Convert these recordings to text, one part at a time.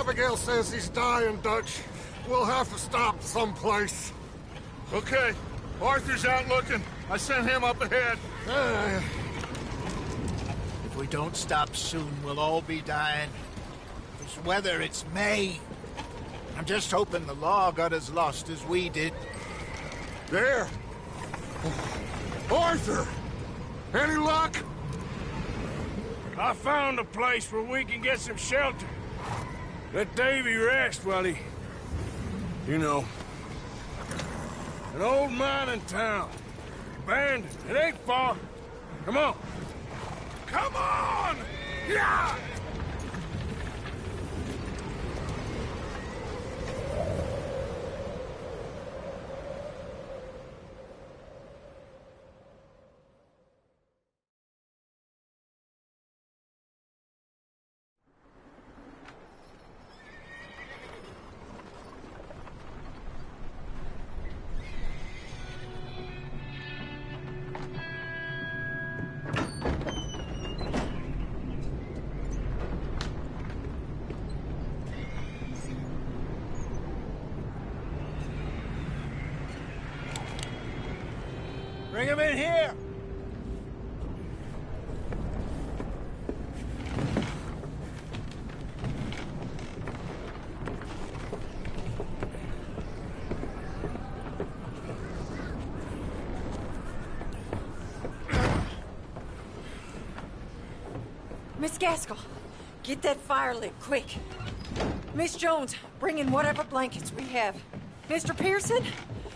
Abigail says he's dying, Dutch. We'll have to stop someplace. Okay. Arthur's out looking. I sent him up ahead. If we don't stop soon, we'll all be dying. This weather, it's May. I'm just hoping the law got as lost as we did. There! Arthur! Any luck? I found a place where we can get some shelter. Let Davy rest while he... You know. An old mining town. Abandoned. It ain't far. Come on. Come on! Yeah! Bring him in here! Miss Gaskell, get that fire lit, quick. Miss Jones, bring in whatever blankets we have. Mr. Pearson,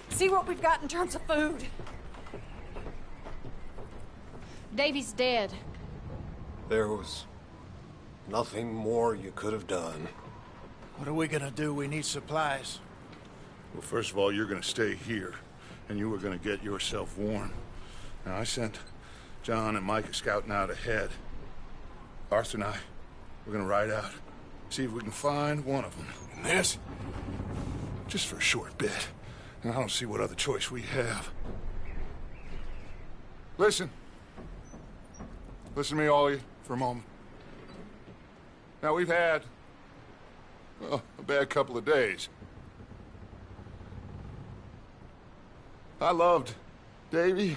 see what we've got in terms of food. Davy's dead. There was nothing more you could have done. What are we gonna do? We need supplies. Well, first of all, you're gonna stay here, and you were gonna get yourself warm. Now, I sent John and Micah scouting out ahead. Arthur and I, we're gonna ride out, see if we can find one of them. And this, just for a short bit. And I don't see what other choice we have. Listen. Listen to me, all of you, for a moment. Now, we've had, well, a bad couple of days. I loved Davy,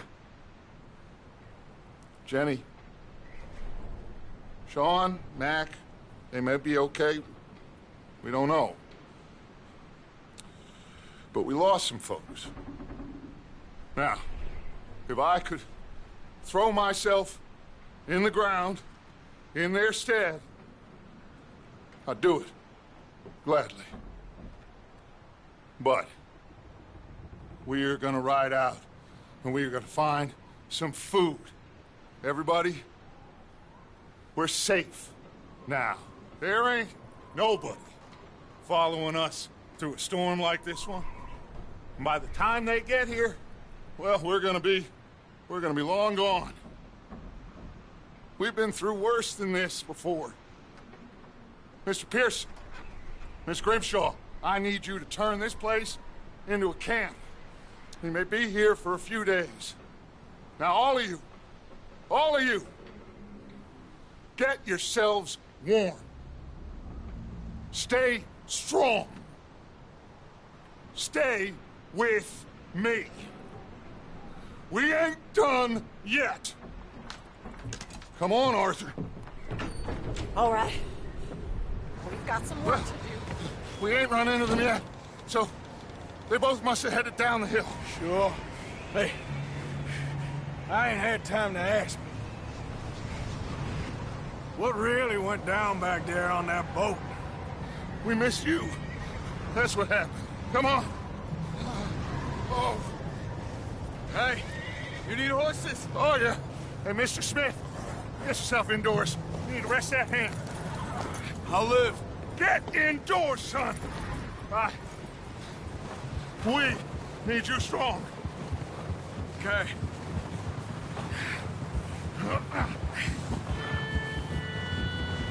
Jenny, Sean, Mac. They may be okay. We don't know. But we lost some folks. Now, if I could throw myself in the ground, in their stead, I'd do it, gladly. But we're gonna ride out, and we're gonna find some food. Everybody, we're safe now. There ain't nobody following us through a storm like this one. And by the time they get here, well, we're gonna be long gone. We've been through worse than this before. Mr. Pearson, Miss Grimshaw, I need you to turn this place into a camp. We may be here for a few days. Now, all of you, get yourselves warm. Stay strong. Stay with me. We ain't done yet. Come on, Arthur. All right. We've got some work to do. We ain't run into them yet, so they both must have headed down the hill. Sure. Hey, I ain't had time to ask. What really went down back there on that boat? We missed you. That's what happened. Come on. Oh. Hey, you need horses? Oh, yeah. Hey, Mr. Smith, get yourself indoors. You need to rest that hand. I'll live. Get indoors, son. We need you strong. Okay.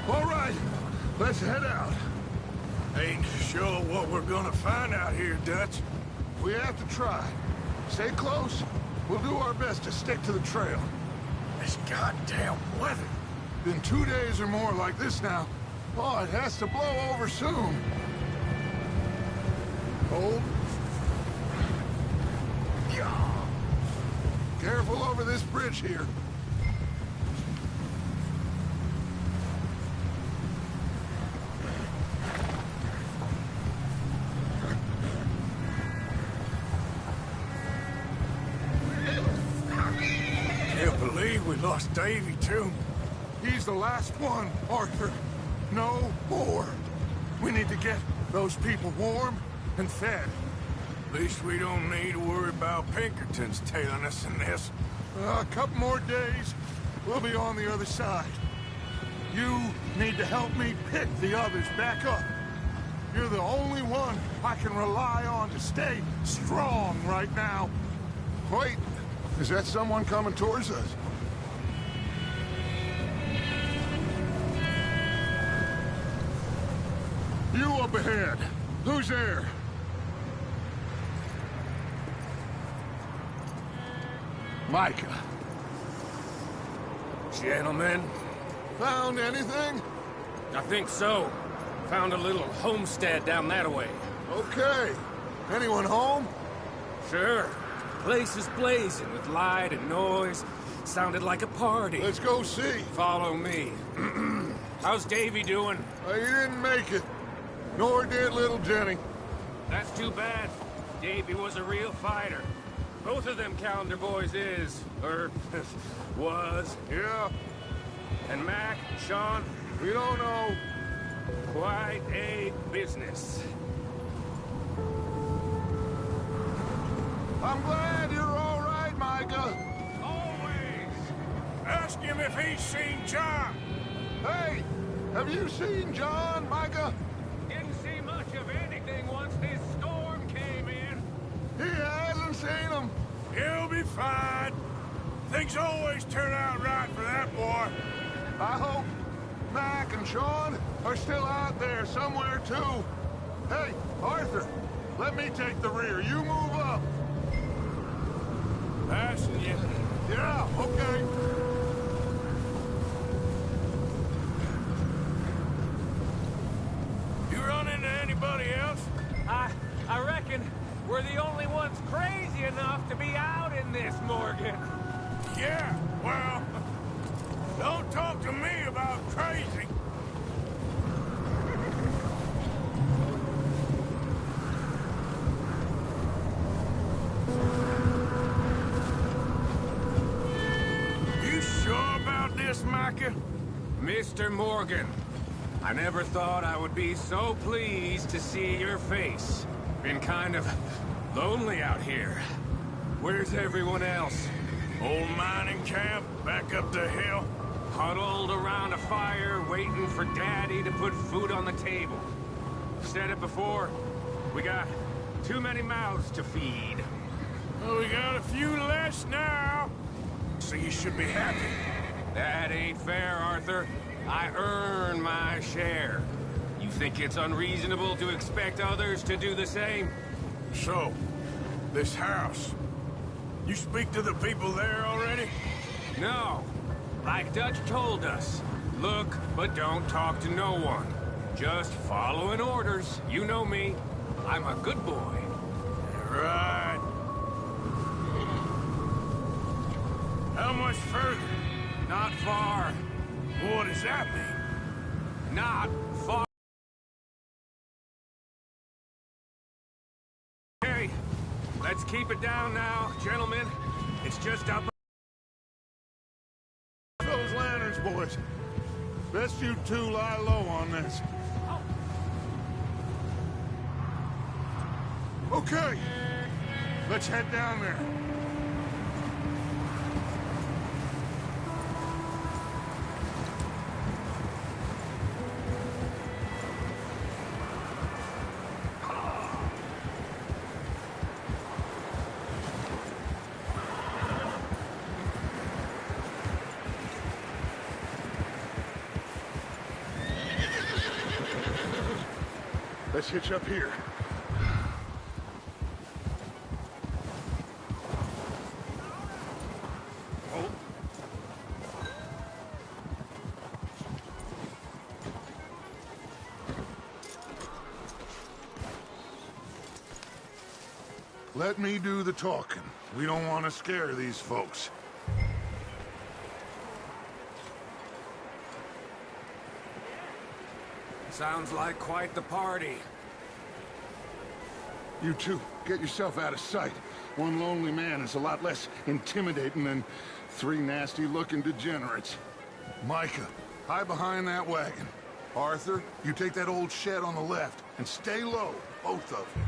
All right, let's head out. Ain't sure what we're gonna find out here, Dutch. We have to try. Stay close. We'll do our best to stick to the trail. This goddamn weather. Been 2 days or more like this now. Oh, it has to blow over soon. Hold. Yeah. Careful over this bridge here. Can't believe we lost Davy, too. He's the last one, Arthur. No more. We need to get those people warm and fed. At least we don't need to worry about Pinkertons tailing us in this. A couple more days, we'll be on the other side. You need to help me pick the others back up. You're the only one I can rely on to stay strong right now. Wait, is that someone coming towards us? You up ahead. Who's there? Micah. Gentlemen, Found anything? I think so. Found a little homestead down that way. Okay. Anyone home? Sure. Place is blazing with light and noise. Sounded like a party. Let's go see. Follow me. How's Davy doing? He didn't make it. Nor did little Jenny. That's too bad. Davy was a real fighter. Both of them Calendar boys is, or was. Yeah, And Mac, Sean, we don't know. quite a business. I'm glad you're all right, Micah. Always. Ask him if he's seen John. Hey, have you seen John, Micah? Didn't see much of anything once this storm came in. He hasn't seen him. He'll be fine. Things always turn out right for that boy. I hope Mac and Sean are still out there somewhere, too. Hey, Arthur, let me take the rear. You move up. Passing you. Yeah, okay. You run into anybody else? I reckon we're the only ones crazy enough to be out in this, Morgan. Yeah, well, don't talk to me about crazy. You sure about this, Micah? Mr. Morgan, I never thought I would be so pleased to see your face. Been kind of lonely out here. Where's everyone else? Old mining camp, back up the hill. Huddled around a fire, waiting for Daddy to put food on the table. Said it before, we got too many mouths to feed. Well, we got a few less now, so you should be happy. That ain't fair, Arthur. I earn my share. You think it's unreasonable to expect others to do the same? So, this house, you speak to the people there already? No. Like Dutch told us, look, but don't talk to no one. Just following orders. You know me. I'm a good boy. Right. How much further? Not far. What does that mean? Not far. Okay, let's keep it down now, gentlemen. It's just up. Those lanterns, boys. Best you two lie low on this. Okay. Let's head down there. Let's hitch up here. Let me do the talking. We don't want to scare these folks. Sounds like quite the party. You two, get yourself out of sight. One lonely man is a lot less intimidating than three nasty-looking degenerates. Micah, hide behind that wagon. Arthur, you take that old shed on the left, and stay low, both of you.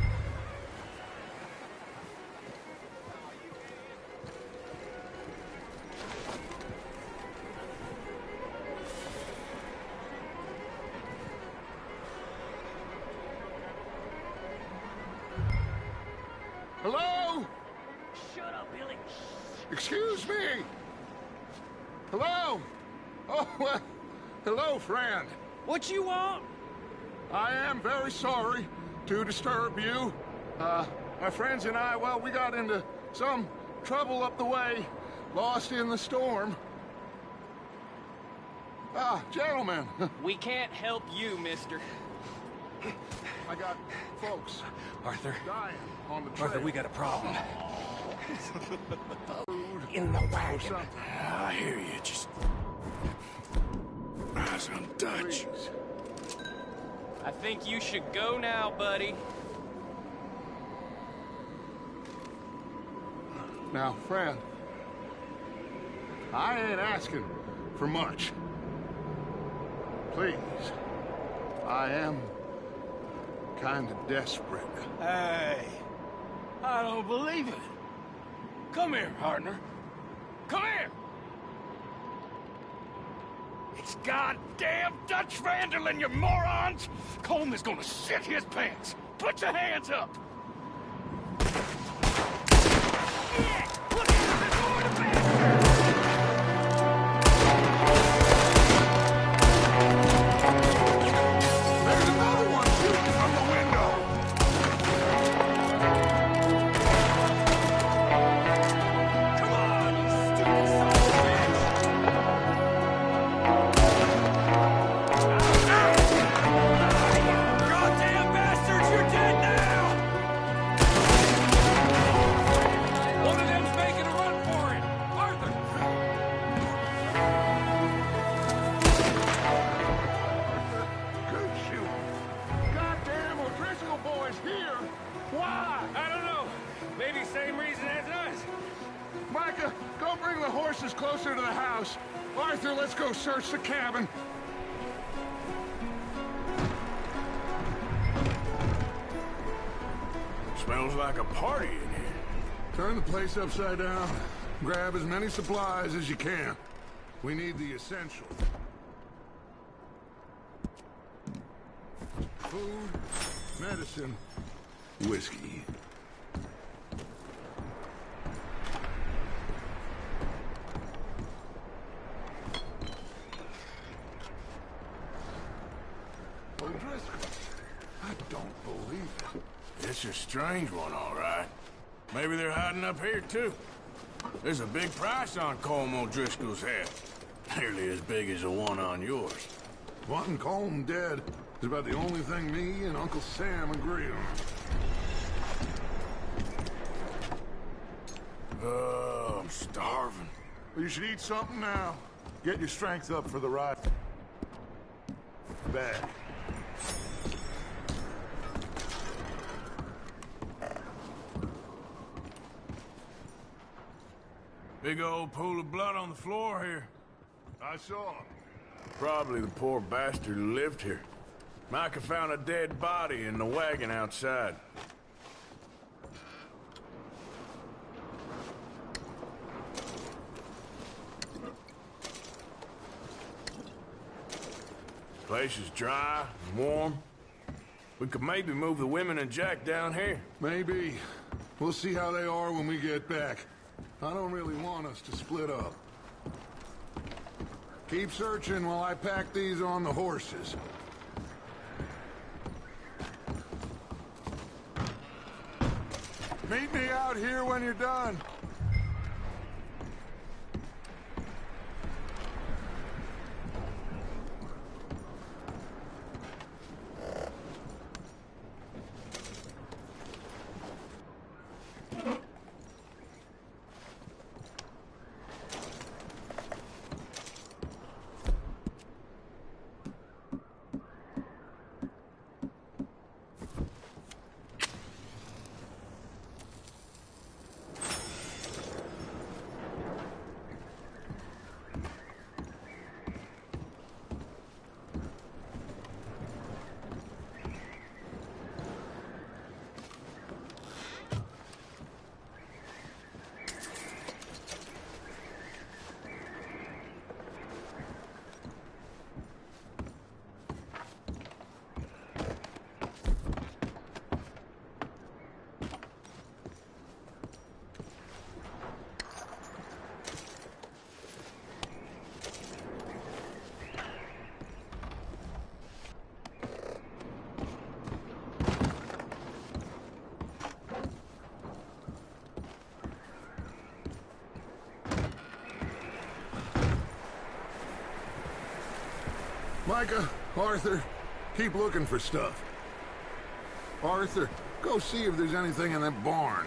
Hello? Shut up, Billy. Excuse me? Hello? Oh, well, hello, friend. What you want? I am very sorry to disturb you. My friends and I, well, we got into some trouble up the way, lost in the storm. Gentlemen, We can't help you, mister. I got folks Arthur. dying on the trail. Arthur, we got a problem. in the wagon. I hear you, just... eyes on Dutch. Please. I think you should go now, buddy. Now, friend, I ain't asking for much. Please, I am kind of desperate. Hey, I don't believe it. Come here, partner. Come here! It's goddamn Dutch Van you morons! Colm is gonna shit his pants. Put your hands up! Yeah, look at this There's another one shooting from the window! Come on, you stupid son of a bitch! Goddamn bastards, you're dead now! One of them's making a run for it! Arthur! Good shoot. Goddamn O'Driscoll boys here! Why? I don't know. Maybe same reason as us. Micah, go bring the horses closer to the house. Arthur, let's go search the cabin. Smells like a party in here. Turn the place upside down. Grab as many supplies as you can. We need the essentials. Food, medicine, whiskey. O'Driscoll, I don't believe it. It's a strange one, all right. Maybe they're hiding up here, too. There's a big price on Colm O'Driscoll's head. Nearly as big as the one on yours. Wanting Colm dead is about the only thing me and Uncle Sam agree on. Oh, I'm starving. Well, you should eat something now. Get your strength up for the ride. Bag. Big old pool of blood on the floor here. I saw him. Probably the poor bastard who lived here. Micah found a dead body in the wagon outside. Place is dry and warm. We could maybe move the women and Jack down here. Maybe. We'll see how they are when we get back. I don't really want us to split up. Keep searching while I pack these on the horses. Meet me out here when you're done. Micah, Arthur, keep looking for stuff. Arthur, go see if there's anything in that barn.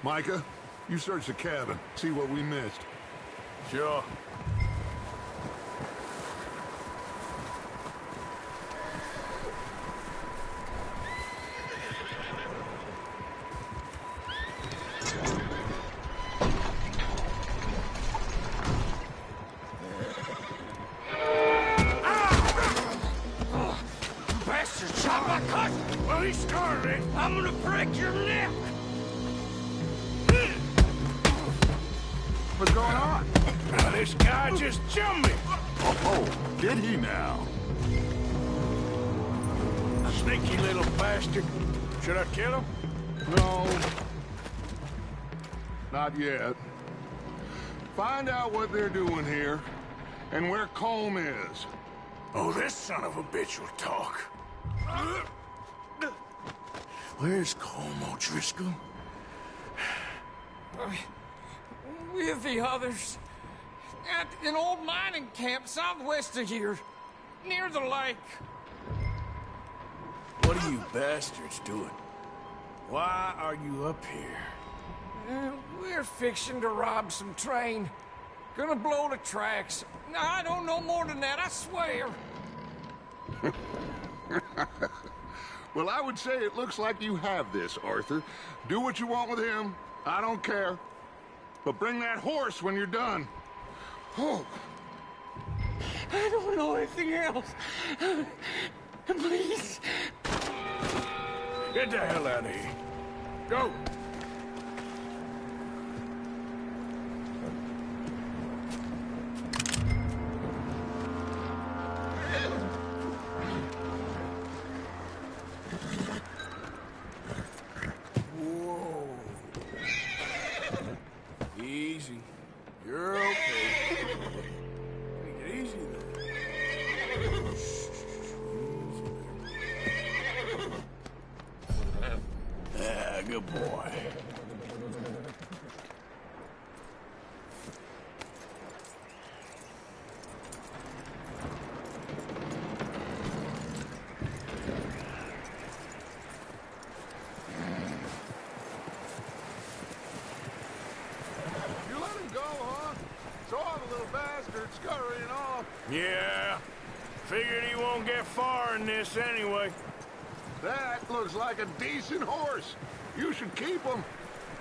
Micah, you search the cabin, see what we missed. Sure. Bastard shot my cousin! Well, he started it. I'm gonna break your neck! What's going on? Now, this guy just jumped me! Oh, did he now? Sneaky little bastard. Should I kill him? No. Not yet. Find out what they're doing here, and where Colm is. Oh, this son of a bitch will talk. Where's Colm O'Driscoll? With the others. At an old mining camp southwest of here. Near the lake. What are you bastards doing? Why are you up here? We're fixing to rob some train. Gonna blow the tracks. I don't know more than that, I swear. Well, I would say it looks like you have this, Arthur. Do what you want with him. I don't care. But bring that horse when you're done. Oh. I don't know anything else. Please. Get the hell out of here. Go. Whoa. Easy. You're okay. Take it easy there. Ah, good boy. You let him go, huh? Saw the little bastard scurrying off. Yeah. Figured he won't get far in this anyway. That looks like a decent horse. You should keep him.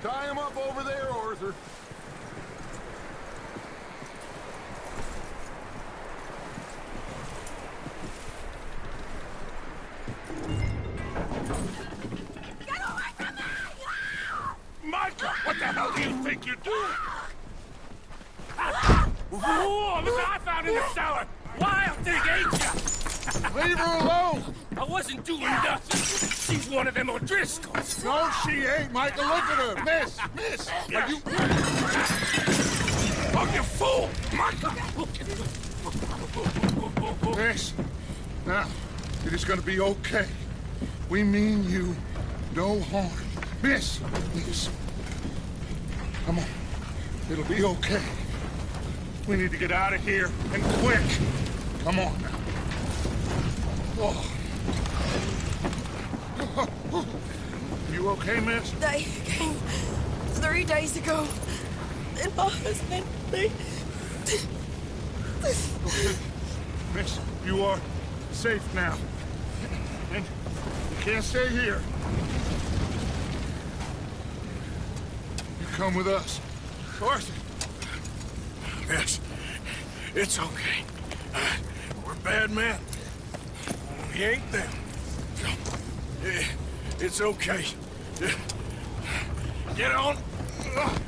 Tie him up over there, Arthur. Get away from me! Micah, what the hell do you think you're doing? Whoa, look what I found in the cellar! Wild thing, ain't ya? Leave her alone! I wasn't doing nothing. She's one of them O'Driscolls. No, she ain't, Micah. Look at her. Miss. Are you... Oh, you fool! Micah! Miss. Now, it is gonna be okay. We mean you no harm. Miss. Come on. It'll be okay. We need to get out of here, and quick. Come on now. Oh. You okay, miss? They came 3 days ago. And my husband, they... Okay. Miss, you are safe now. And you can't stay here. You come with us. Arthur. Yes, it's okay. We're bad men. We ain't them. It's okay. Get on.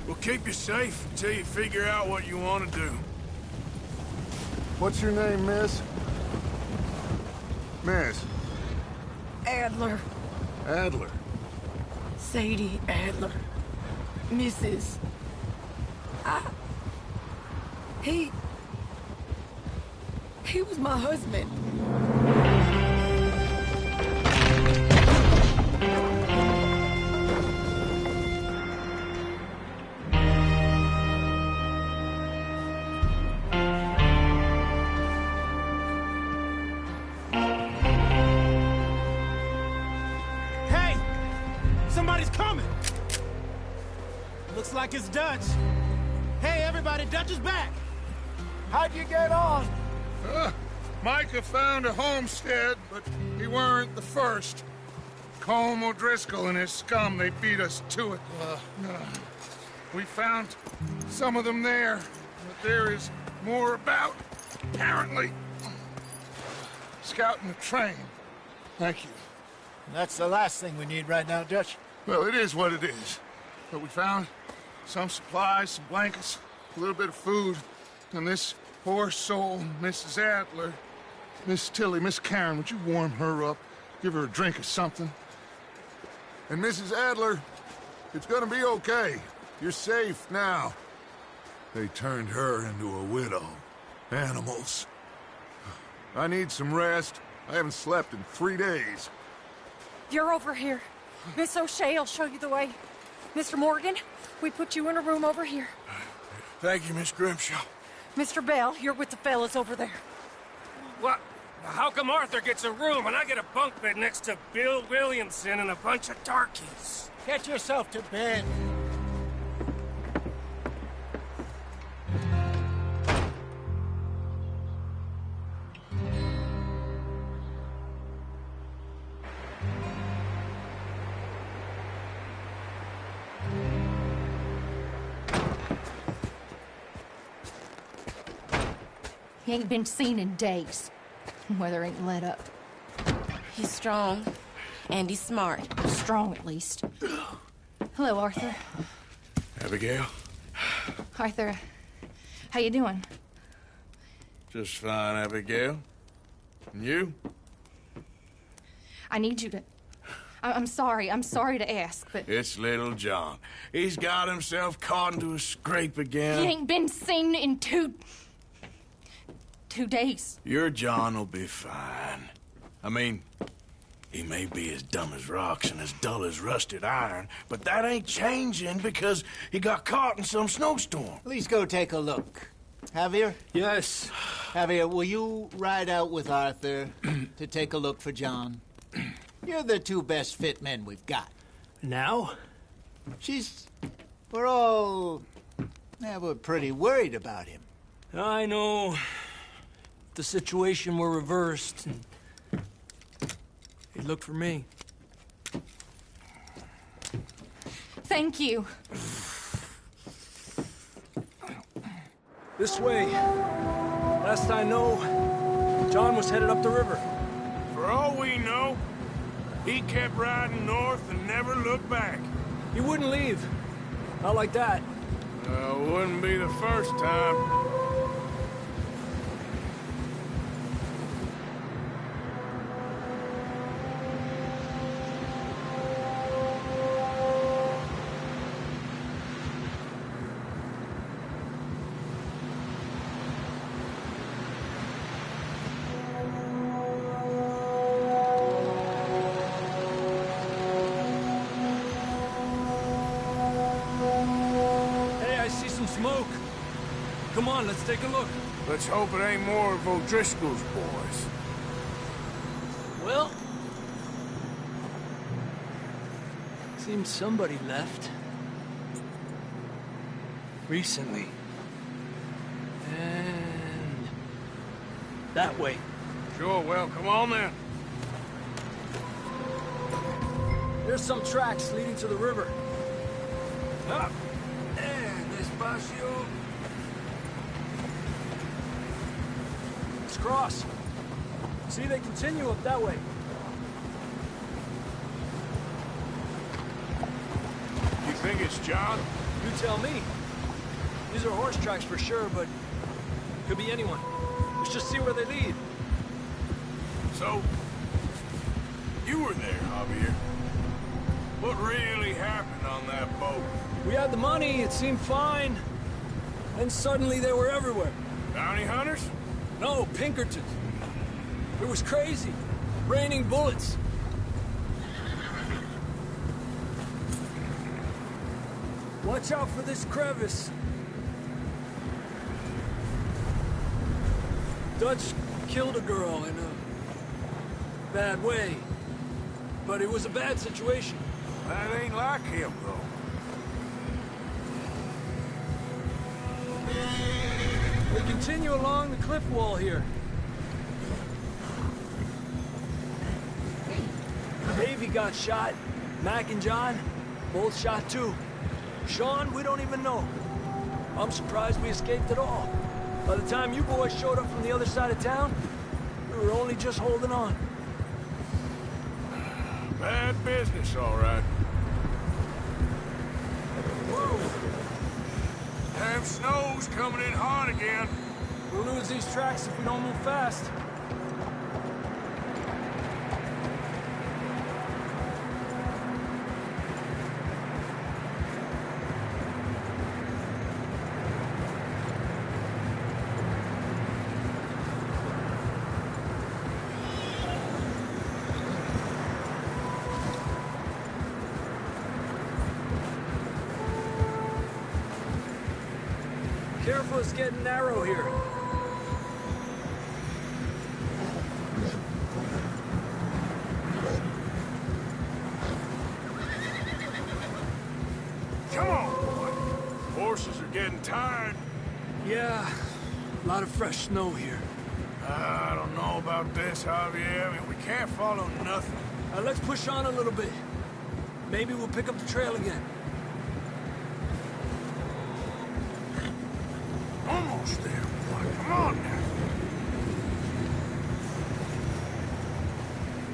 We'll keep you safe until you figure out what you want to do. What's your name, miss? Miss. Adler. Adler. Sadie Adler. Mrs. He was my husband. like it's Dutch. Hey, everybody, Dutch is back. How'd you get on? Micah found a homestead, but he weren't the first. Colm O'Driscoll and his scum, they beat us to it. We found some of them there, but there is more about, apparently. Scouting the train. Thank you. That's the last thing we need right now, Dutch. Well, it is what it is. But we found some supplies, some blankets, a little bit of food, and this poor soul, Mrs. Adler, Miss Tilly, Miss Karen, would you warm her up? Give her a drink or something? And Mrs. Adler, it's gonna be okay. You're safe now. They turned her into a widow. Animals. I need some rest. I haven't slept in 3 days. You're over here. Miss O'Shea will show you the way. Mr. Morgan, we put you in a room over here. Thank you, Miss Grimshaw. Mr. Bell, you're with the fellas over there. What? How come Arthur gets a room and I get a bunk bed next to Bill Williamson and a bunch of darkies? Get yourself to bed. He ain't been seen in days. Weather ain't let up. He's strong, and he's smart. Strong, at least. Hello, Arthur. Abigail? Arthur, how you doing? Just fine, Abigail. And you? I need you to... I'm sorry to ask, but... It's little John. He's got himself caught into a scrape again. He ain't been seen in 2 days. Your John will be fine. I mean, he may be as dumb as rocks and as dull as rusted iron, but that ain't changing because he got caught in some snowstorm. Please go take a look. Javier? Yes. Javier, will you ride out with Arthur to take a look for John? You're the 2 best fit men we've got. Now? We're pretty worried about him. I know. If the situation were reversed, he'd look for me. Thank you. This way. Last I know, John was headed up the river. For all we know, he kept riding north and never looked back. He wouldn't leave. Not like that. Wouldn't be the first time. Smoke. Come on, let's take a look. Let's hope it ain't more of O'Driscoll's boys. Well, seems somebody left. Recently. And that way. Sure, well, come on then. There's some tracks leading to the river. Up. Despacio. Let's cross. See, they continue up that way. You think it's John? You tell me. These are horse tracks for sure, but could be anyone. Let's just see where they lead. So, you were there, Javier. What really happened on that boat? We had the money, it seemed fine. Then suddenly they were everywhere. Bounty hunters? No, Pinkertons. It was crazy. Raining bullets. Watch out for this crevice. Dutch killed a girl in a bad way. But it was a bad situation. That ain't like him, though. continue along the cliff wall here. Davey got shot. Mac and John, both shot too. Sean, we don't even know. I'm surprised we escaped at all. By the time you boys showed up from the other side of town, we were only just holding on. Bad business, all right. Whoa! Damn snow's coming in hard again. We'll lose these tracks if we don't move fast. Careful, it's getting narrow here. Come on, boy. Horses are getting tired. Yeah, a lot of fresh snow here. I don't know about this, Javier. I mean, we can't follow nothing. Let's push on a little bit. Maybe we'll pick up the trail again. Almost there, boy. Come on now.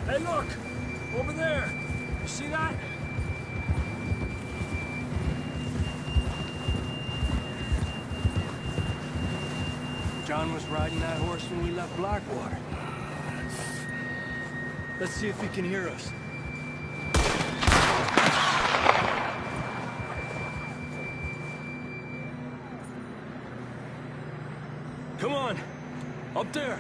Hey, look! Over there! You see that? John was riding that horse when we left Blackwater. Let's see if he can hear us. Come on! Up there!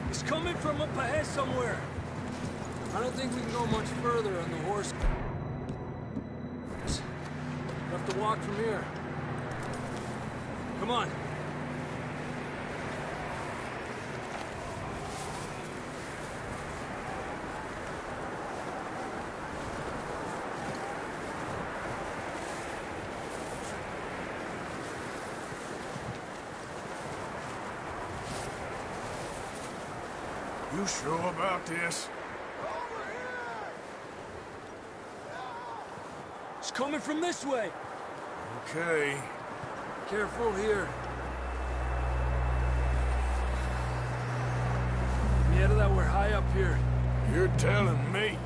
He's coming from up ahead somewhere. I don't think we can go much further on the horse. We'll have to walk from here. Come on. You sure about this? It's coming from this way. Okay. Careful here. Yeah, that we're high up here. You're telling me.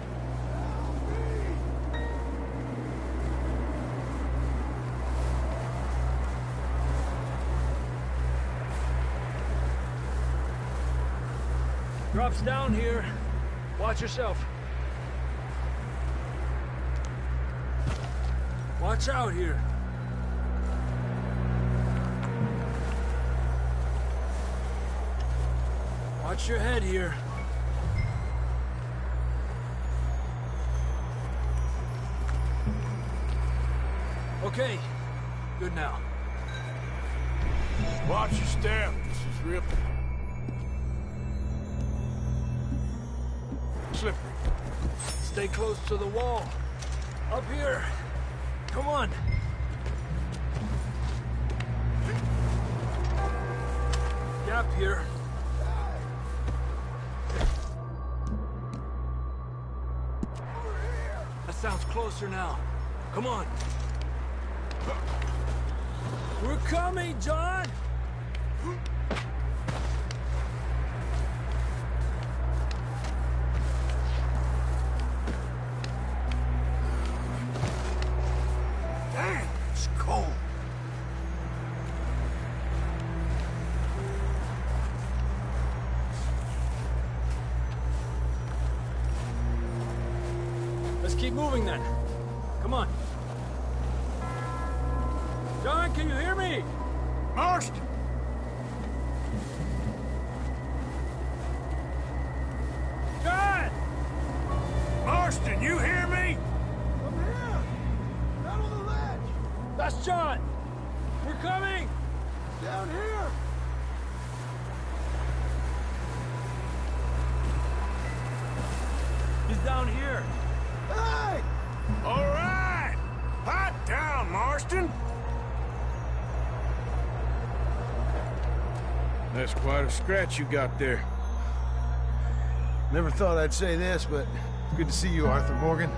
Drops down here. Watch yourself. Watch out here. Watch your head here. Okay. Good now. Watch your step. This is real slippery. Stay close to the wall. Up here. Come on. Gap here. That sounds closer now. Come on. We're coming, John! Damn, it's cold. Let's keep moving then. Come on. John, can you hear me? Marston! John! Marston, you hear me? I'm here! Down on the ledge! That's John! We're coming! Down here! He's down here. Hey! All right! Hot down, Marston! That's quite a scratch you got there. Never thought I'd say this, but good to see you, Arthur Morgan.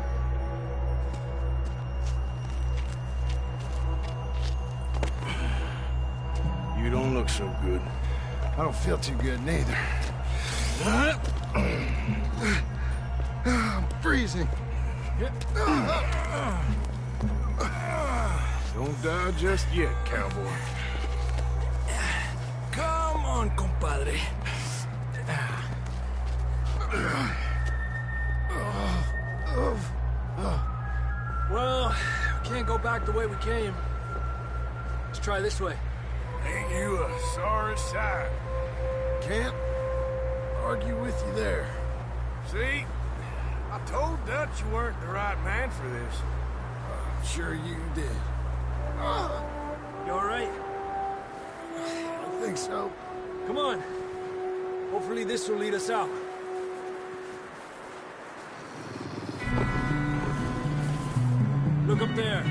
You don't look so good. I don't feel too good, neither. I'm freezing. Don't die just yet, cowboy. Come on, compadre. Well, we can't go back the way we came. Let's try this way. Ain't you a sorry sight? Can't argue with you there. See? I told Dutch you weren't the right man for this. I'm sure you did. You all right? I don't think so. Come on. Hopefully this will lead us out. Look up there.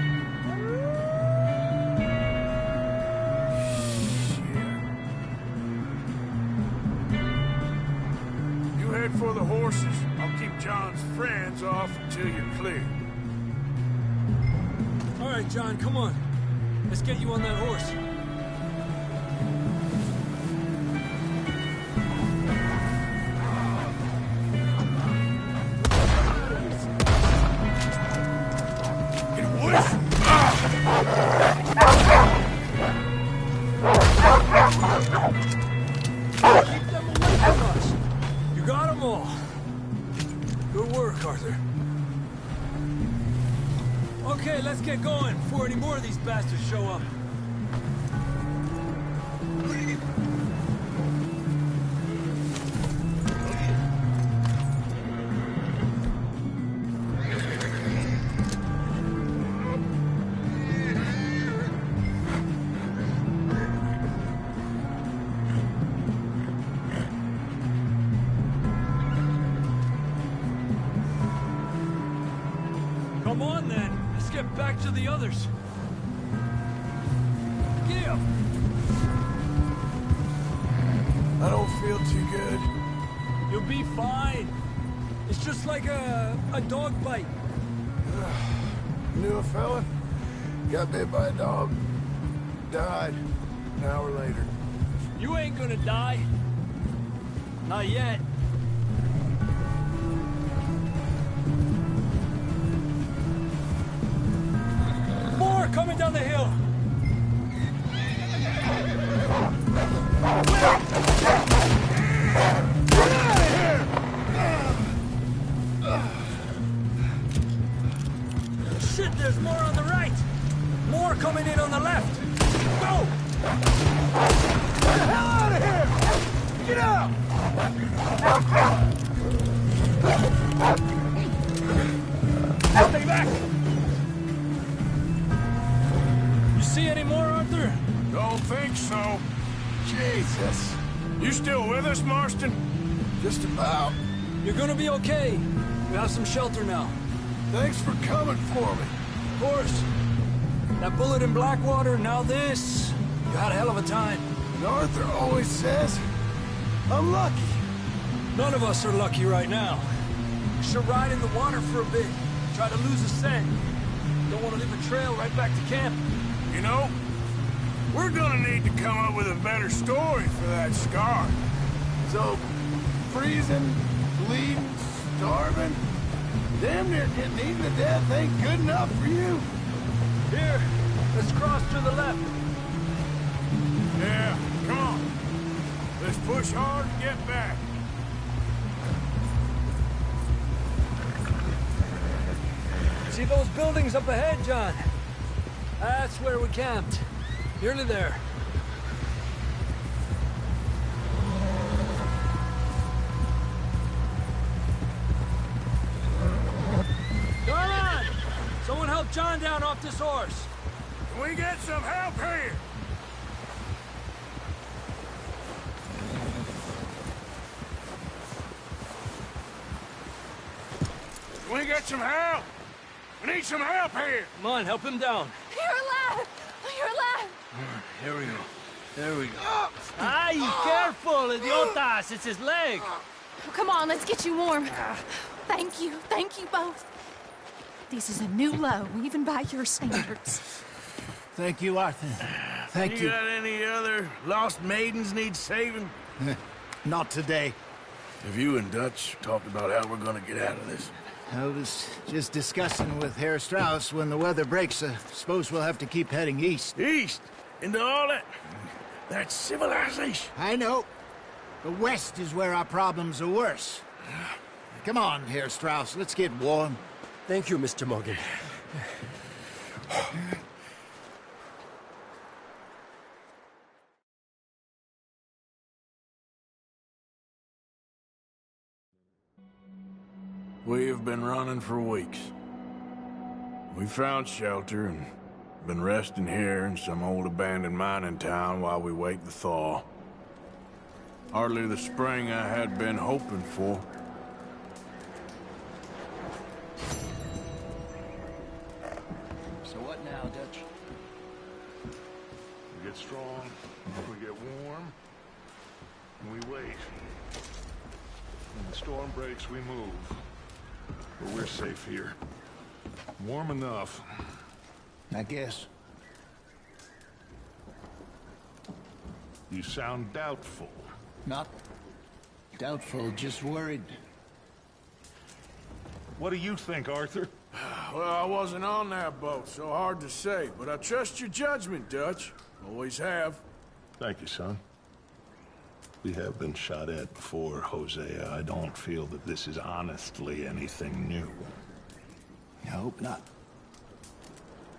You head for the horses. I'll keep John's friends off until you're clear. All right, John, come on. Let's get you on that horse. Keep them away from us. You got them all. Good work, Arthur. Okay, let's get going before any more of these bastards show up. Come on, then. Let's get back to the others. Yeah. I don't feel too good. You'll be fine. It's just like a dog bite. Knew a fella, got bit by a dog, died an hour later. You ain't gonna die. Not yet. More coming down the hill. Shit, there's more on the right. More coming in on the left. Go! Get the hell out of here! Get out! Stay back! You see any more, Arthur? Don't think so. Jesus. You still with us, Marston? Just about. You're gonna be okay. We have some shelter now. Thanks for coming for me. Of course. That bullet in Blackwater, now this. You had a hell of a time. And Arthur always says, I'm lucky. None of us are lucky right now. We should ride in the water for a bit. Try to lose a scent. Don't want to leave a trail right back to camp. You know, we're gonna need to come up with a better story for that scar. So, freezing, bleeding, starving, damn near getting eaten to death ain't good enough for you. Here, let's cross to the left. Yeah, come on. Let's push hard and get back. See those buildings up ahead, John? That's where we camped. Nearly there. Come on! Someone help John down off this horse. Can we get some help here? We get some help! We need some help here! Come on, help him down. You're alive! You're alive! Here we go. There we go. Ay, careful, idiotas! It's his leg! Come on, let's get you warm. Thank you both. This is a new low, even by your standards. Thank you, Arthur. Thank you. Got any other lost maidens need saving? Not today. Have you and Dutch talked about how we're gonna get out of this? I was just discussing with Herr Strauss when the weather breaks. I suppose we'll have to keep heading east. East? Into all that... That's civilization. I know. The west is where our problems are worse. Come on, Herr Strauss, let's get warm. Thank you, Mr. Morgan. We have been running for weeks. We found shelter and been resting here in some old abandoned mining town while we wait the thaw. Hardly the spring I had been hoping for. So what now, Dutch? We get strong, we get warm, and we wait. When the storm breaks, we move. But we're safe here. Warm enough. I guess. You sound doubtful. Not doubtful, just worried. What do you think, Arthur? Well, I wasn't on that boat, so hard to say, but I trust your judgment, Dutch. Always have. Thank you, son. We have been shot at before, Hosea. I don't feel that this is honestly anything new. I hope not.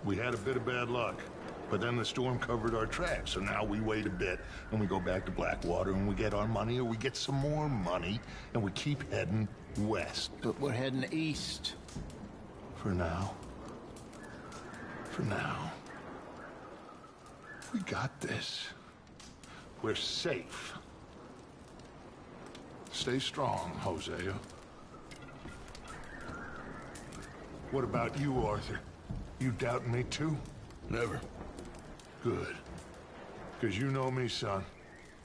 We had a bit of bad luck, but then the storm covered our tracks, so now we wait a bit, and we go back to Blackwater, and we get our money, or we get some more money, and we keep heading west. But we're heading east. For now. For now. We got this. We're safe. Stay strong, Hosea. What about you, Arthur? You doubting me too? Never. Good. Because you know me, son.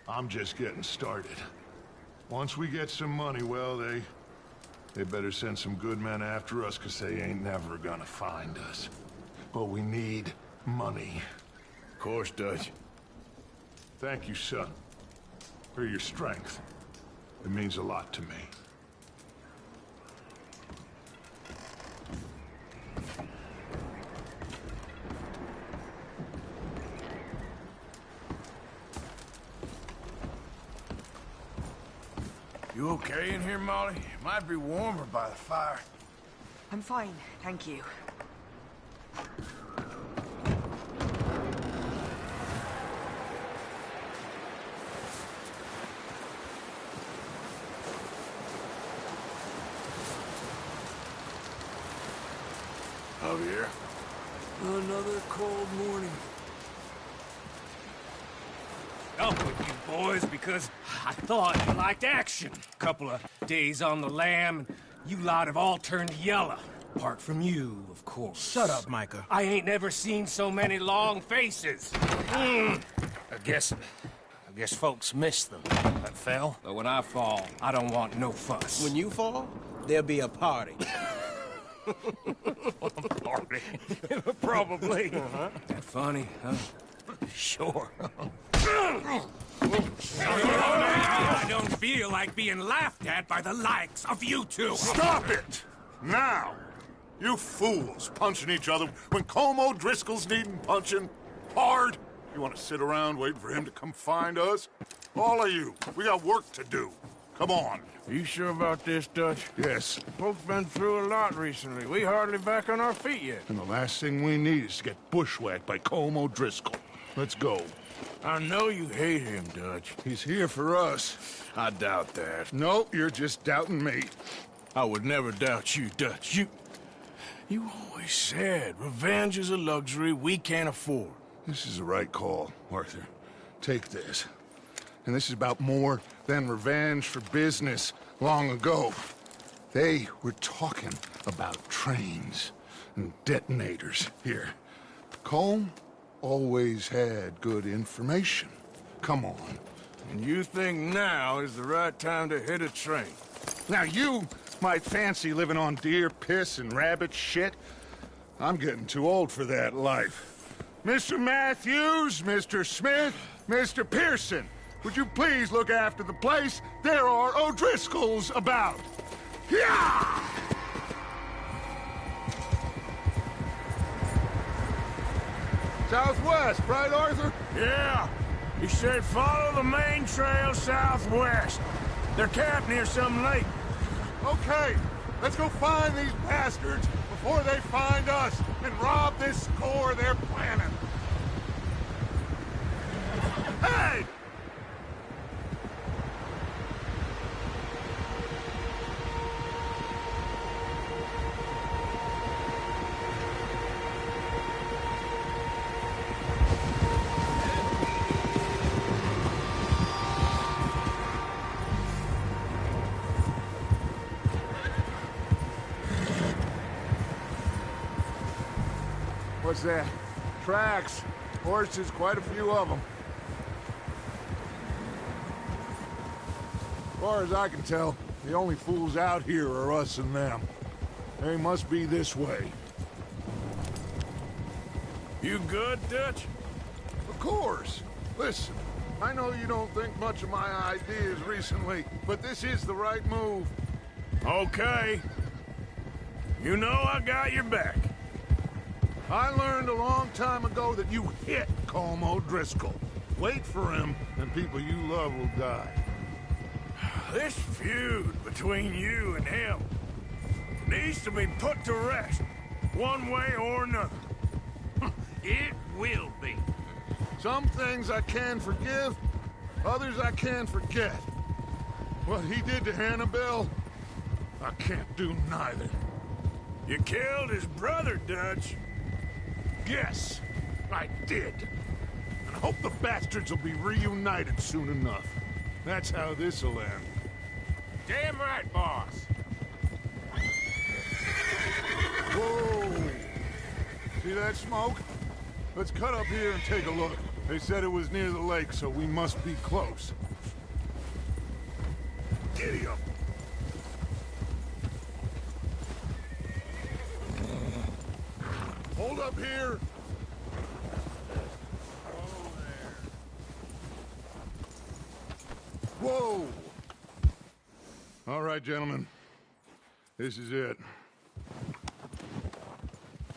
I'm just getting started. Once we get some money, well, they better send some good men after us, because they ain't never gonna find us. But we need money. Of course, Dutch. Thank you, son, for your strength. It means a lot to me. You okay in here, Molly? Might be warmer by the fire. I'm fine, thank you. Javier. Another cold morning. Up with you boys because I thought you liked action. Couple of days on the lam, and you lot have all turned yellow. Apart from you, of course. Shut up, Micah. I ain't never seen so many long faces. I guess folks miss them. That fell. But when I fall, I don't want no fuss. When you fall, there'll be a party. Party? Probably. That funny, huh? Sure. I don't feel like being laughed at by the likes of you two. Stop it! Now! You fools punching each other when Colm O'Driscoll's needing punching. Hard! You want to sit around waiting for him to come find us? All of you, we got work to do. Come on. Are you sure about this, Dutch? Yes. Folks been through a lot recently. We hardly back on our feet yet. And the last thing we need is to get bushwhacked by Colm O'Driscoll. Let's go. I know you hate him, Dutch. He's here for us. I doubt that. No, you're just doubting me. I would never doubt you, Dutch. You always said revenge is a luxury we can't afford. This is the right call, Arthur. Take this. And this is about more than revenge for business long ago. They were talking about trains and detonators here. Colm always had good information. Come on. And you think now is the right time to hit a train? Now you might fancy living on deer piss and rabbit shit. I'm getting too old for that life. Mr. Matthews, Mr. Smith, Mr. Pearson, would you please look after the place? There are O'Driscolls about. Yeah! Southwest, right, Arthur? Yeah. He said follow the main trail southwest. They're camped near some lake. Okay, let's go find these bastards before they find us and rob this score they're planning. Hey! What's that? Tracks. Horses, quite a few of them. As far as I can tell, the only fools out here are us and them. They must be this way. You good, Dutch? Of course. Listen, I know you don't think much of my ideas recently, but this is the right move. Okay. You know I got your back. I learned a long time ago that you hit Colm O'Driscoll. Wait for him, and people you love will die. This feud between you and him needs to be put to rest, one way or another. It will be. Some things I can forgive, others I can forget. What he did to Hannibal, I can't do neither. You killed his brother, Dutch. Yes, I did. And I hope the bastards will be reunited soon enough. That's how this'll end. Damn right, boss. Whoa! See that smoke? Let's cut up here and take a look. They said it was near the lake, so we must be close. Giddy up! Hold up here! Whoa! All right, gentlemen. This is it.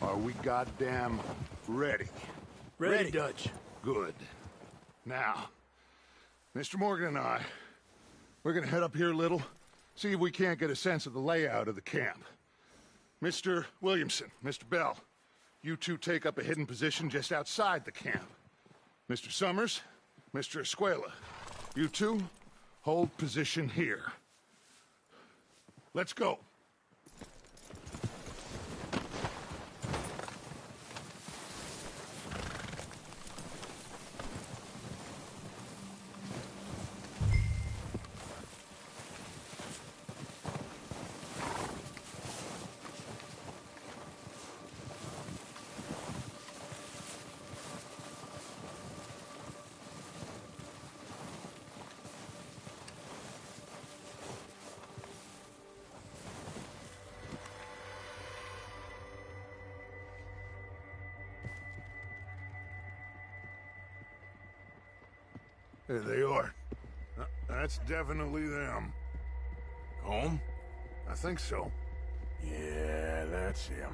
Are we goddamn ready? Ready, Dutch. Good. Now, Mr. Morgan and I, we're gonna head up here a little, see if we can't get a sense of the layout of the camp. Mr. Williamson, Mr. Bell, you two take up a hidden position just outside the camp. Mr. Summers, Mr. Escuela, you two hold position here. Let's go. There they are. That's definitely them. Home? I think so. Yeah, that's him.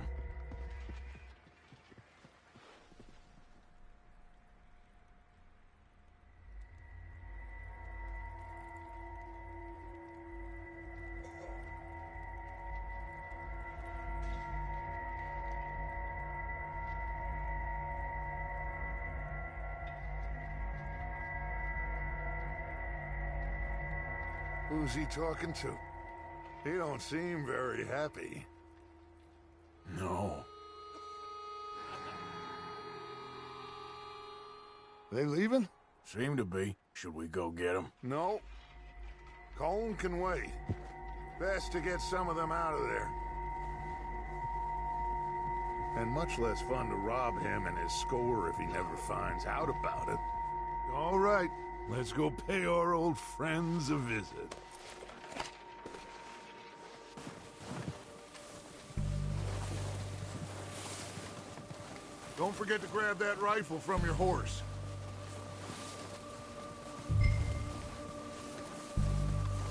Who's he talking to? He don't seem very happy. No. They leaving? Seem to be. Should we go get them? No. Colm can wait. Best to get some of them out of there. And much less fun to rob him and his score if he never finds out about it. All right, let's go pay our old friends a visit. Don't forget to grab that rifle from your horse.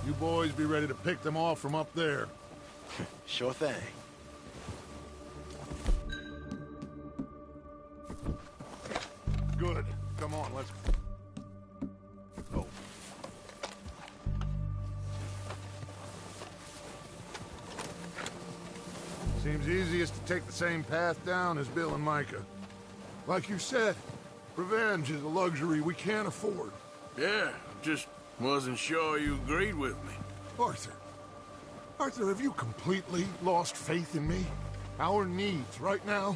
You boys be ready to pick them off from up there. Sure thing. Good. Come on, let's... Oh. Seems easiest to take the same path down as Bill and Micah. Like you said, revenge is a luxury we can't afford. Yeah, just wasn't sure you agreed with me. Arthur, have you completely lost faith in me? Our needs right now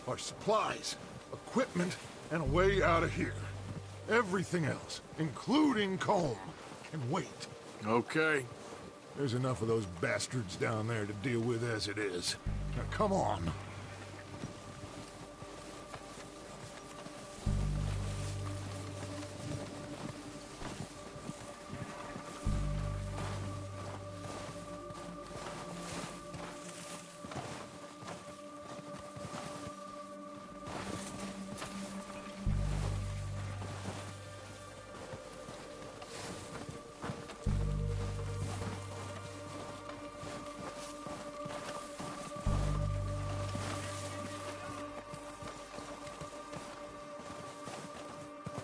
are supplies, equipment, and a way out of here. Everything else, including Colm, can wait. Okay. There's enough of those bastards down there to deal with as it is. Now, come on.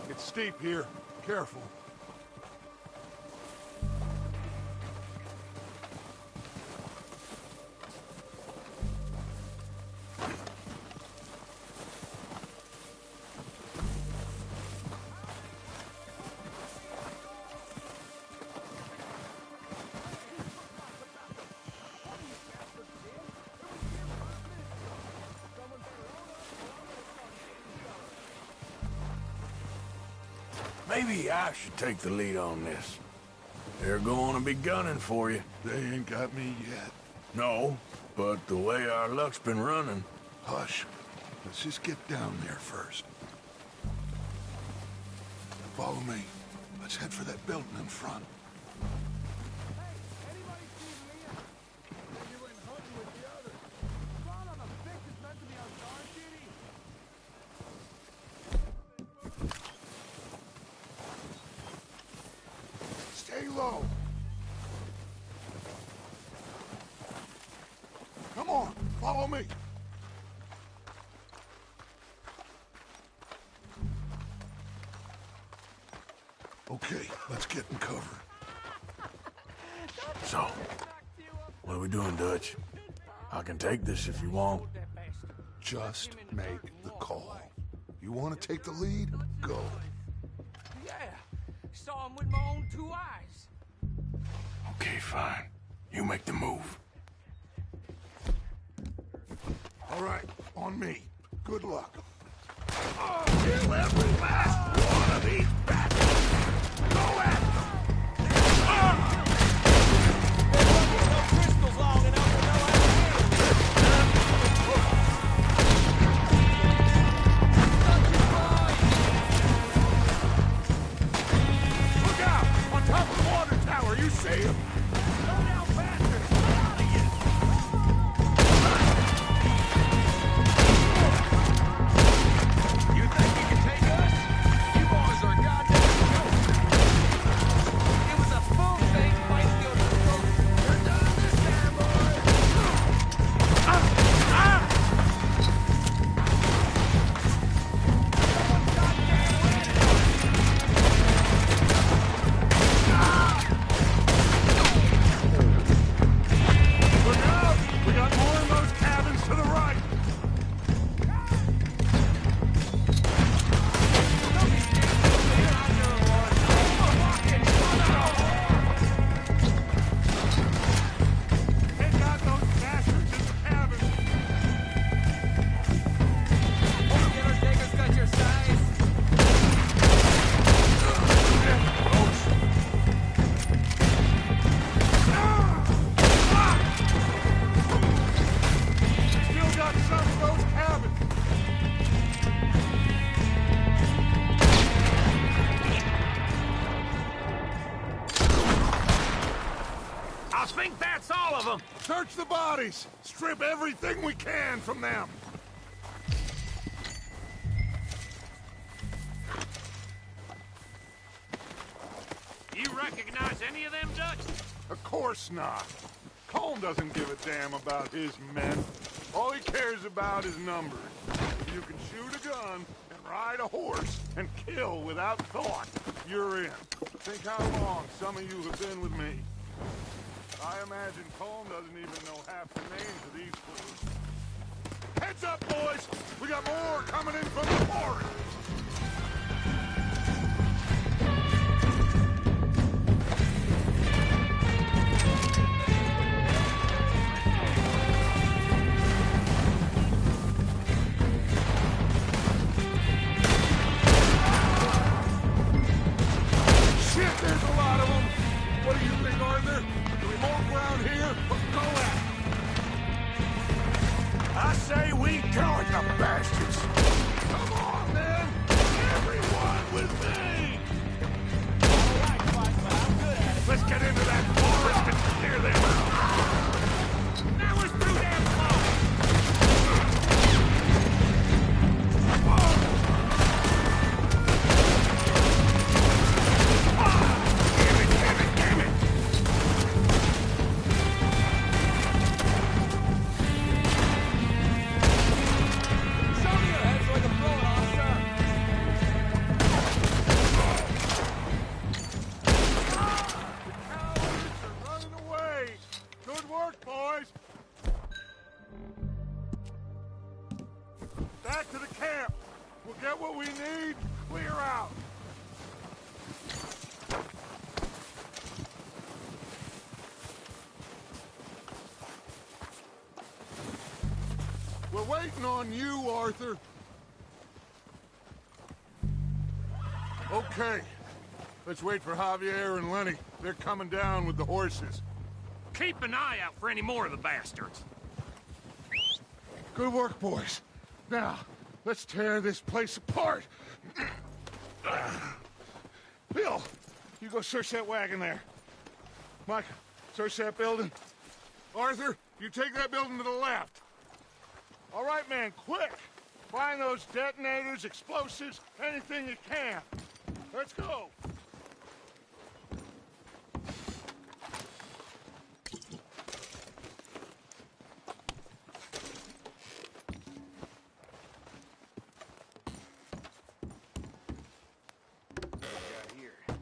It's steep here. Careful. Maybe I should take the lead on this. They're going to be gunning for you. They ain't got me yet. No, but the way our luck's been running... Hush. Let's just get down there first. Follow me. Let's head for that building in front. Stay low. Come on, follow me. Okay, let's get in cover. So, what are we doing, Dutch? I can take this if you want. Just make the call. You want to take the lead? Go. Yeah, saw him with my own 2 eyes. Okay, fine. You make the move. All right, on me. Good luck. Kill every last one of these bastards! Go at them! Crystals long enough to know Look out! On top of the water tower, you see him? Go down faster! Get out of here! You think you can take us? You boys are goddamn jokes. It was a spoon thing fighting your throat. You're done this time, boys. us all of them! Search the bodies! Strip everything we can from them! You recognize any of them, Dutch? Of course not. Colm doesn't give a damn about his men. All he cares about is numbers. If you can shoot a gun and ride a horse and kill without thought, you're in. Think how long some of you have been with me. I imagine Colm doesn't even know half the names of these fools. Heads up, boys! We got more coming in from the forest! Back to the camp. We'll get what we need. Clear out. We're waiting on you, Arthur. Okay. Let's wait for Javier and Lenny. They're coming down with the horses. Keep an eye out for any more of the bastards. Good work, boys. Now, let's tear this place apart. Bill, you go search that wagon there. Mike, search that building. Arthur, you take that building to the left. All right, man, quick. Find those detonators, explosives, anything you can. Let's go.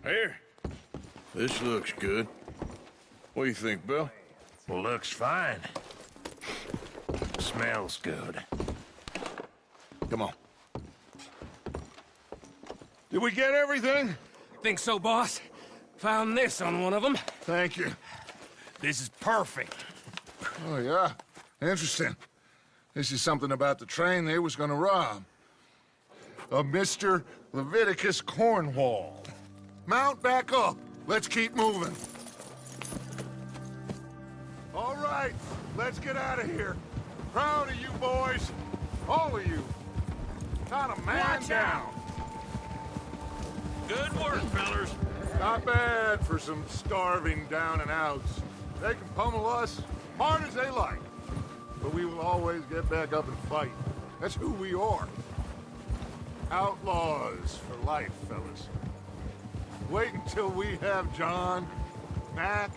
Here. This looks good. What do you think, Bill? Well, looks fine. Smells good. Come on. Did we get everything? Think so, boss. Found this on one of them. Thank you. This is perfect. Oh, yeah? Interesting. This is something about the train they was gonna rob. A Mr. Leviticus Cornwall. Mount back up. Let's keep moving. All right, let's get out of here. Proud of you boys. All of you. Not a man Watch down. Good work, fellers. Not bad for some starving down and outs. They can pummel us hard as they like. But we will always get back up and fight. That's who we are. Outlaws for life, fellas. Wait until we have John, Mac,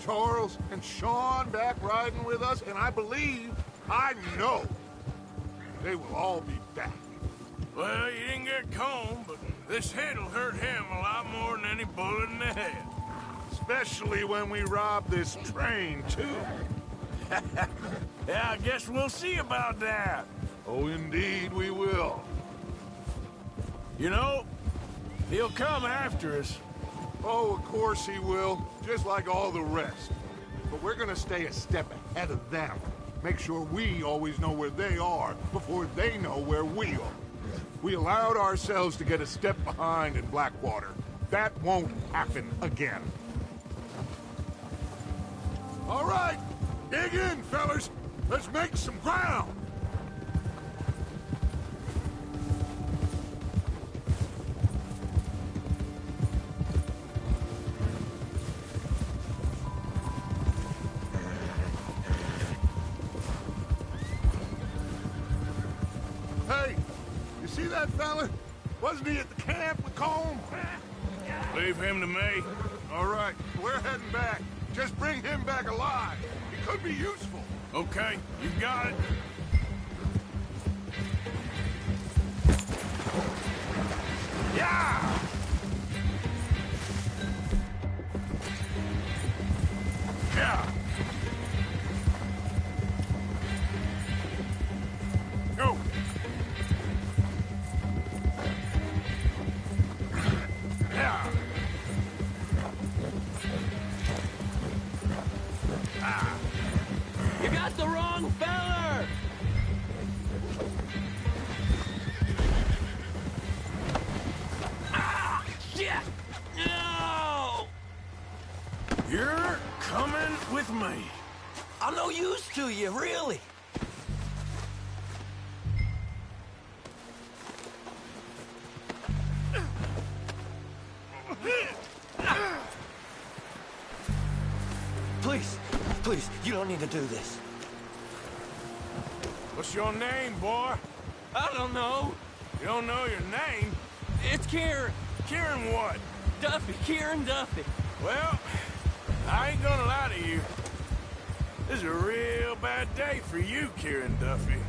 Charles, and Sean back riding with us, and I believe, I know, they will all be back. Well, you didn't get Colm, but this hit'll hurt him a lot more than any bullet in the head. Especially when we rob this train, too. Yeah, I guess we'll see about that. Oh, indeed we will. You know, he'll come after us. Oh, of course he will, just like all the rest. But we're gonna stay a step ahead of them. Make sure we always know where they are before they know where we are. We allowed ourselves to get a step behind in Blackwater. That won't happen again. All right, dig in, fellas. Let's make some ground. that fella? Wasn't he at the camp with Colm? Leave him to me. All right, we're heading back. Just bring him back alive. He could be useful. Okay, you got it. Yeah! Yeah! Go! Yeah! Ah. You got the wrong feller! Ah! Shit! No! You're coming with me. I'm no use to you, really. Please, please, you don't need to do this. What's your name, boy? I don't know. You don't know your name? It's Kieran. Kieran what? Duffy, Kieran Duffy. Well, I ain't gonna lie to you. This is a real bad day for you, Kieran Duffy.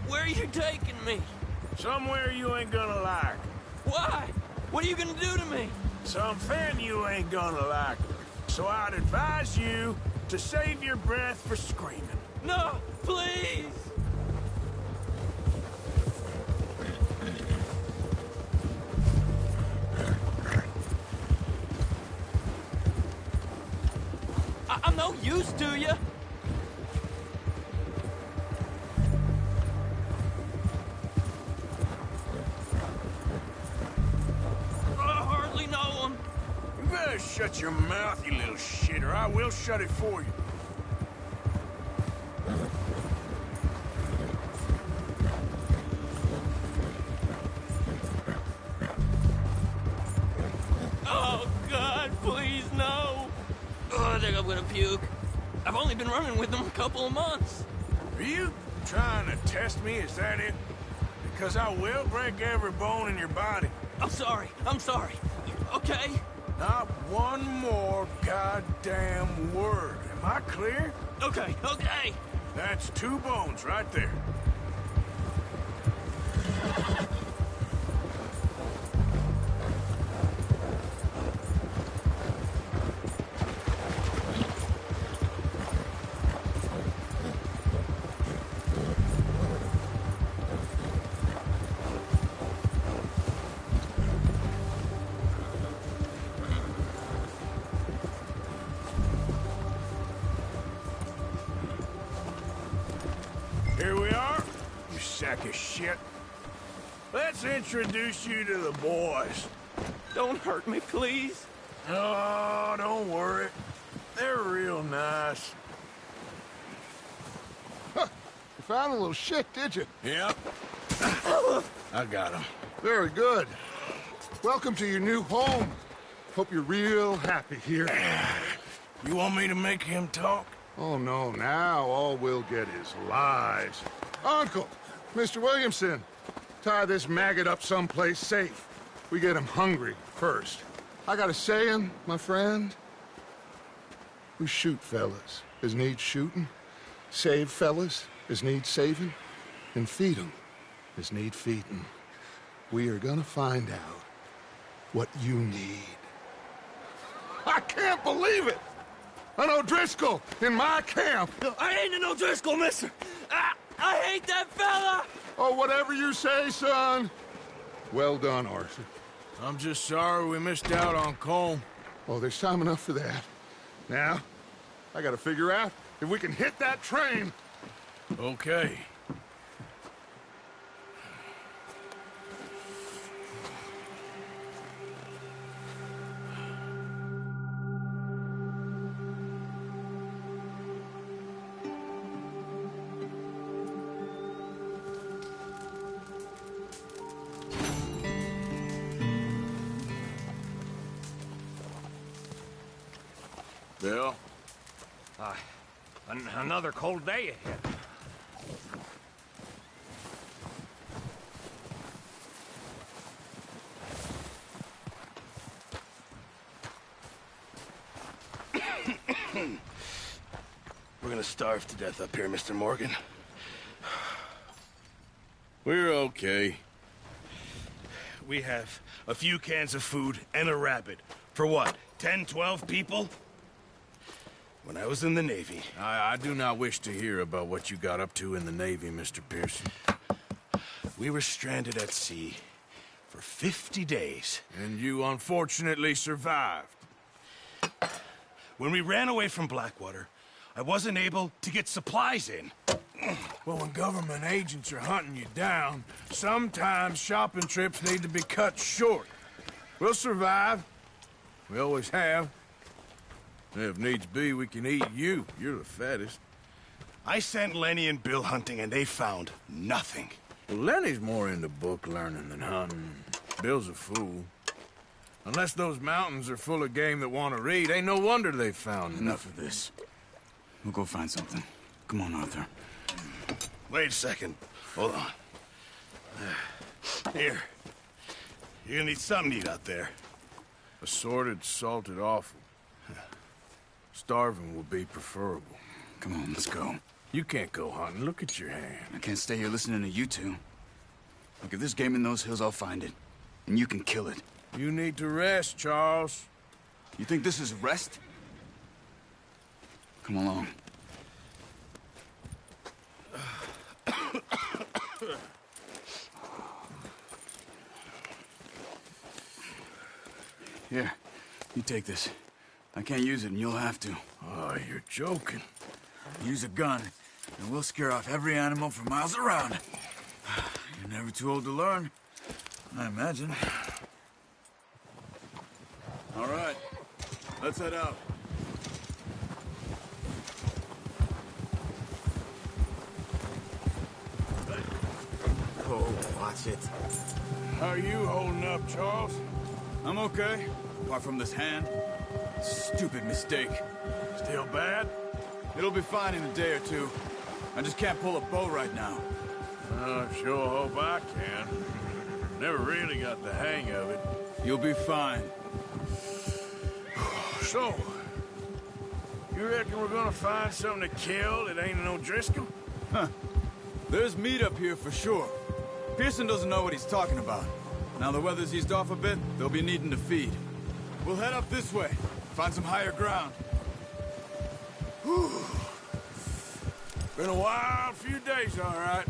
Where are you taking me? Somewhere you ain't gonna like. Why? What are you gonna do to me? Something you ain't gonna like. So I'd advise you to save your breath for screaming. No, please! I'm no use to you. I hardly know him. You better shut your mouth, you little shit, or I will shut it for you. Oh, God, please, no. Oh, I think I'm gonna puke. I've only been running with them a couple of months. Are you trying to test me? Is that it? Because I will break every bone in your body. I'm sorry. Okay? Not one more goddamn word. Am I clear? Okay. That's 2 bones right there. Here we are, you sack of shit. Let's introduce you to the boys. Don't hurt me, please. Oh, don't worry. They're real nice. Huh. You found a little shit, did you? Yep. I got him. Very good. Welcome to your new home. Hope you're real happy here. You want me to make him talk? Oh, no, now all we'll get is lies. Uncle, Mr. Williamson, tie this maggot up someplace safe. We get him hungry first. I got a saying, my friend. We shoot fellas as need shooting, save fellas as need saving, and feed 'em as need feeding. We are gonna find out what you need. I can't believe it! An O'Driscoll in my camp! I ain't an O'Driscoll, mister! I hate that fella! Oh, whatever you say, son. Well done, Arthur. I'm just sorry we missed out on Colm. Oh, there's time enough for that. Now, I gotta figure out if we can hit that train. Okay. Bill? Another cold day ahead. gonna starve to death up here, Mr. Morgan. We're okay. We have a few cans of food and a rabbit. For what, 10, 12 people? When I was in the Navy... I do not wish to hear about what you got up to in the Navy, Mr. Pearson. We were stranded at sea for 50 days. And you unfortunately survived. When we ran away from Blackwater, I wasn't able to get supplies in. Well, when government agents are hunting you down, sometimes shopping trips need to be cut short. We'll survive. We always have. If needs be, we can eat you. You're the fattest. I sent Lenny and Bill hunting, and they found nothing. Well, Lenny's more into book learning than hunting. Bill's a fool. Unless those mountains are full of game that want to read, ain't no wonder they found Enough of this. We'll go find something. Come on, Arthur. Wait a second. Hold on. Here. You're gonna need something to eat out there. Assorted, salted offal. Starving will be preferable. Come on, let's go. You can't go hunting. Look at your hand. I can't stay here listening to you two. Look, if there's game in those hills, I'll find it. And you can kill it. You need to rest, Charles. You think this is rest? Come along. Here, you take this. I can't use it, and you'll have to. Oh, you're joking. Use a gun, and we'll scare off every animal for miles around. You're never too old to learn, I imagine. All right, let's head out. Oh, watch it. How are you holding up, Charles? I'm okay, apart from this hand. Stupid mistake. Still bad? It'll be fine in a day or two. I just can't pull a bow right now. I sure hope I can. Never really got the hang of it. You'll be fine. So, you reckon we're gonna find something to kill that ain't an O'Driscoll? Huh. There's meat up here for sure. Pearson doesn't know what he's talking about. Now the weather's eased off a bit, they'll be needing to feed. We'll head up this way, find some higher ground. Whew. Been a wild few days, all right.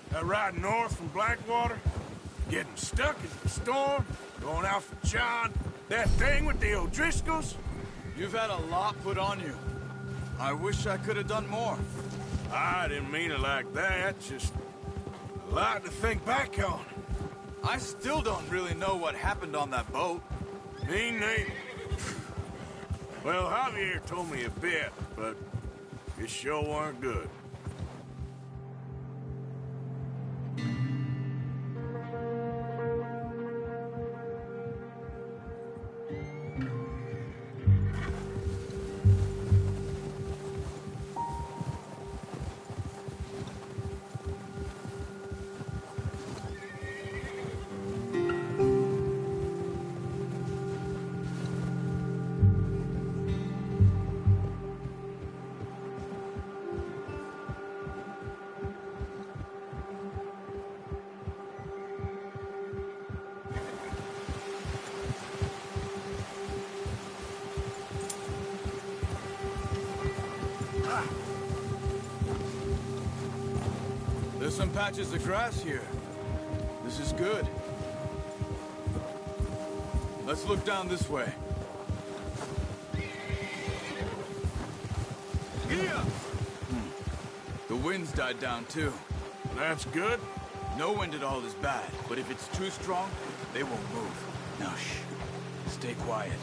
That ride north from Blackwater, getting stuck in the storm, going out for John, that thing with the O'Driscolls. You've had a lot put on you. I wish I could have done more. I didn't mean it like that, just a lot to think back on. I still don't really know what happened on that boat. Me neither. Well, Javier told me a bit, but it sure weren't good. There's some patches of grass here. This is good. Let's look down this way. Yeah. The wind's died down too. That's good. No wind at all is bad, but if it's too strong, they won't move. Now shh. Stay quiet.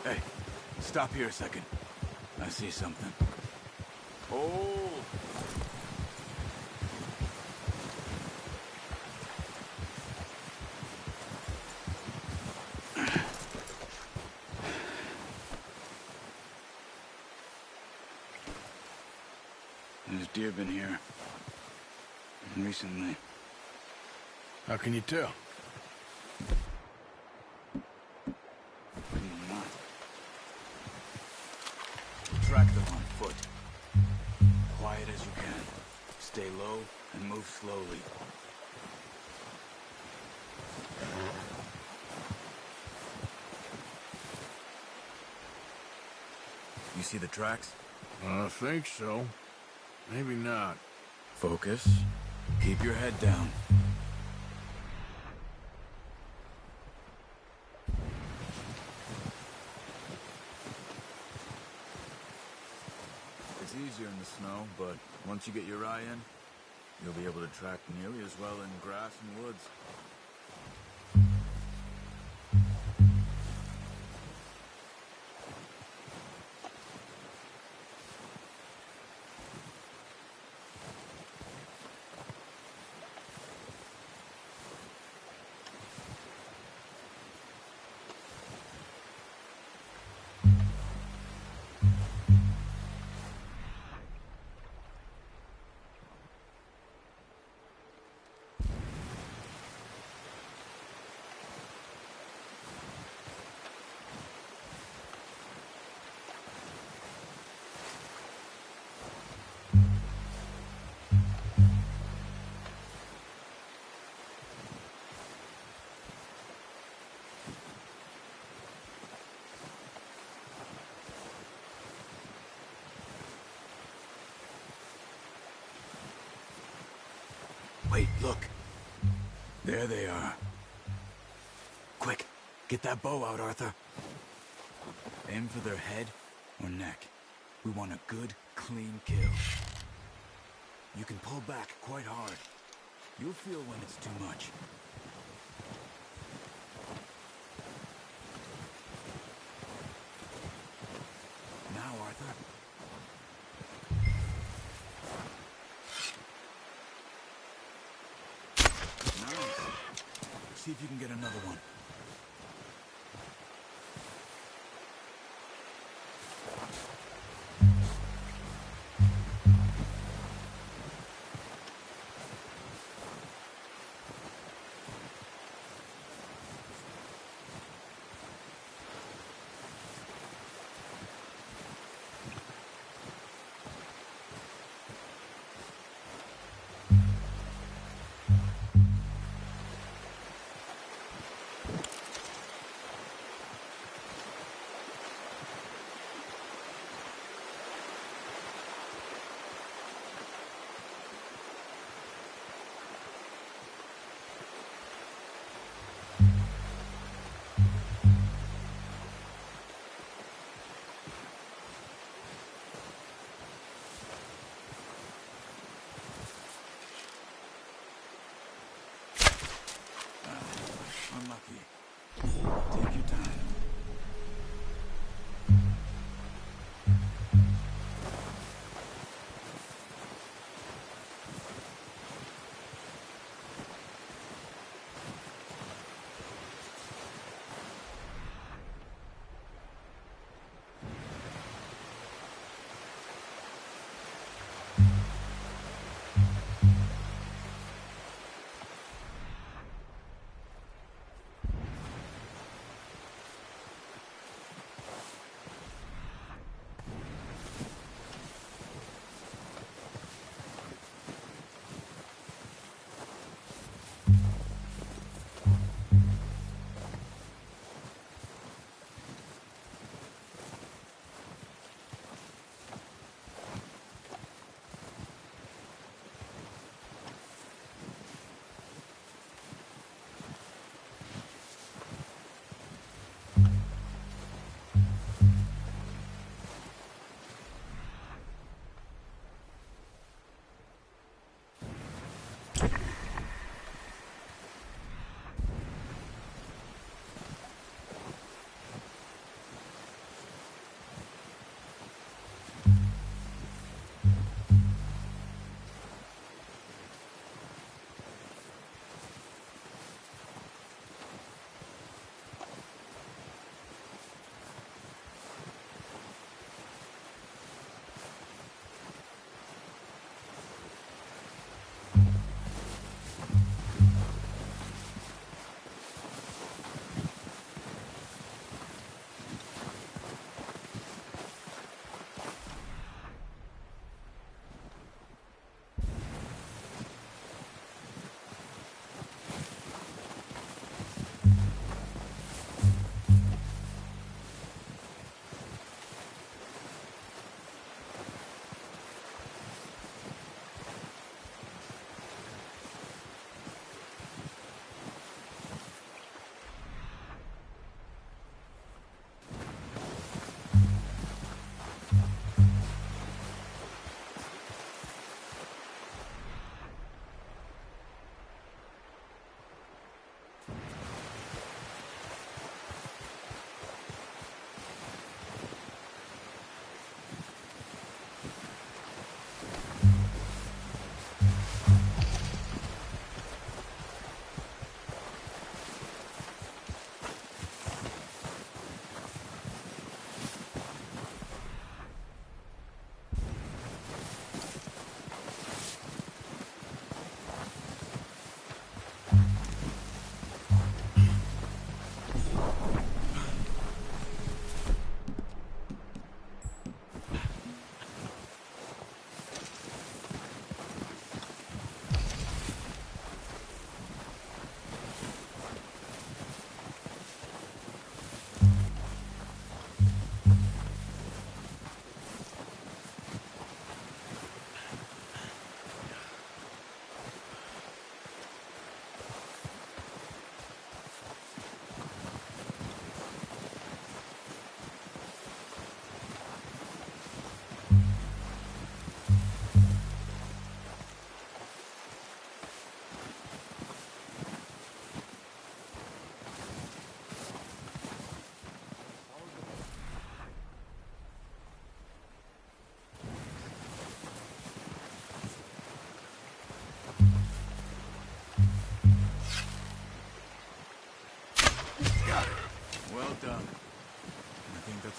Hey, stop here a second. I see something. Oh. There's deer been here. Recently. How can you tell? Track them on foot. Quiet as you can. Stay low and move slowly. You see the tracks? I think so. Maybe not. Focus. Keep your head down. It's easier in the snow, but once you get your eye in, you'll be able to track nearly as well in grass and woods. Wait, look. There they are. Quick, get that bow out, Arthur. Aim for their head or neck. We want a good, clean kill. You can pull back quite hard. You'll feel when it's too much. Now, Arthur. See if you can get another one.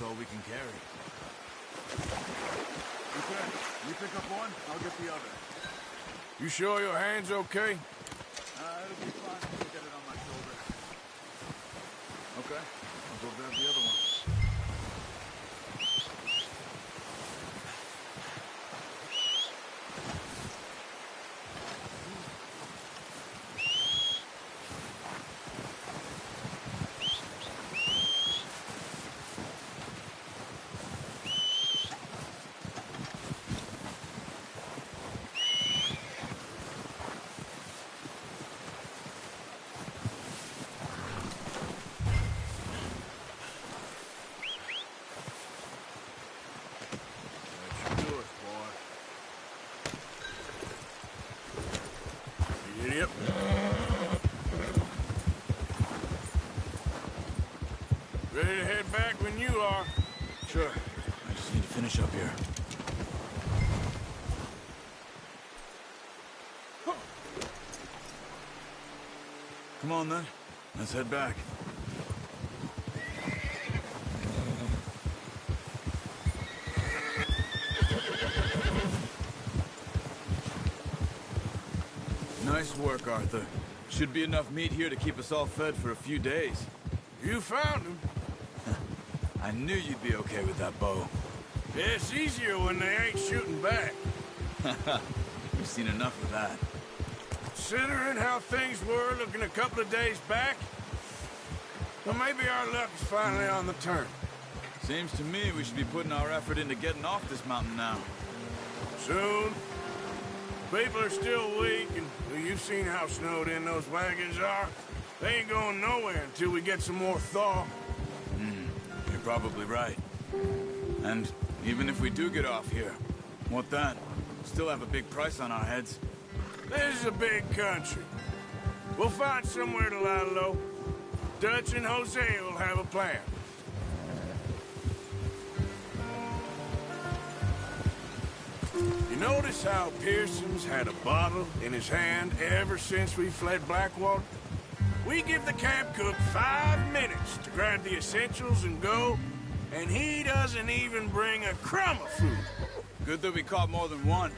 That's all we can carry. Okay, you pick up one, I'll get the other. You sure your hand's okay? It'll be fine if I get it on my shoulder. Okay, I'll go grab the other one. Idiot. Ready to head back when you are. Sure. I just need to finish up here. Come on, then. Let's head back. Nice work, Arthur. Should be enough meat here to keep us all fed for a few days. You found him. I knew you'd be okay with that bow. Yeah, it's easier when they ain't shooting back. We've seen enough of that. Considering how things were looking a couple of days back, well, maybe our luck's finally on the turn. Seems to me we should be putting our effort into getting off this mountain now. Soon. People are still weak, and well, you've seen how snowed in those wagons are. They ain't going nowhere until we get some more thaw. You're probably right. And even if we do get off here, what then? Still have a big price on our heads. This is a big country. We'll find somewhere to lie low. Dutch and Hosea will have a plan. You notice how Pearson's had a bottle in his hand ever since we fled Blackwater? We give the camp cook 5 minutes to grab the essentials and go, and he doesn't even bring a crumb of food. Good that we caught more than one.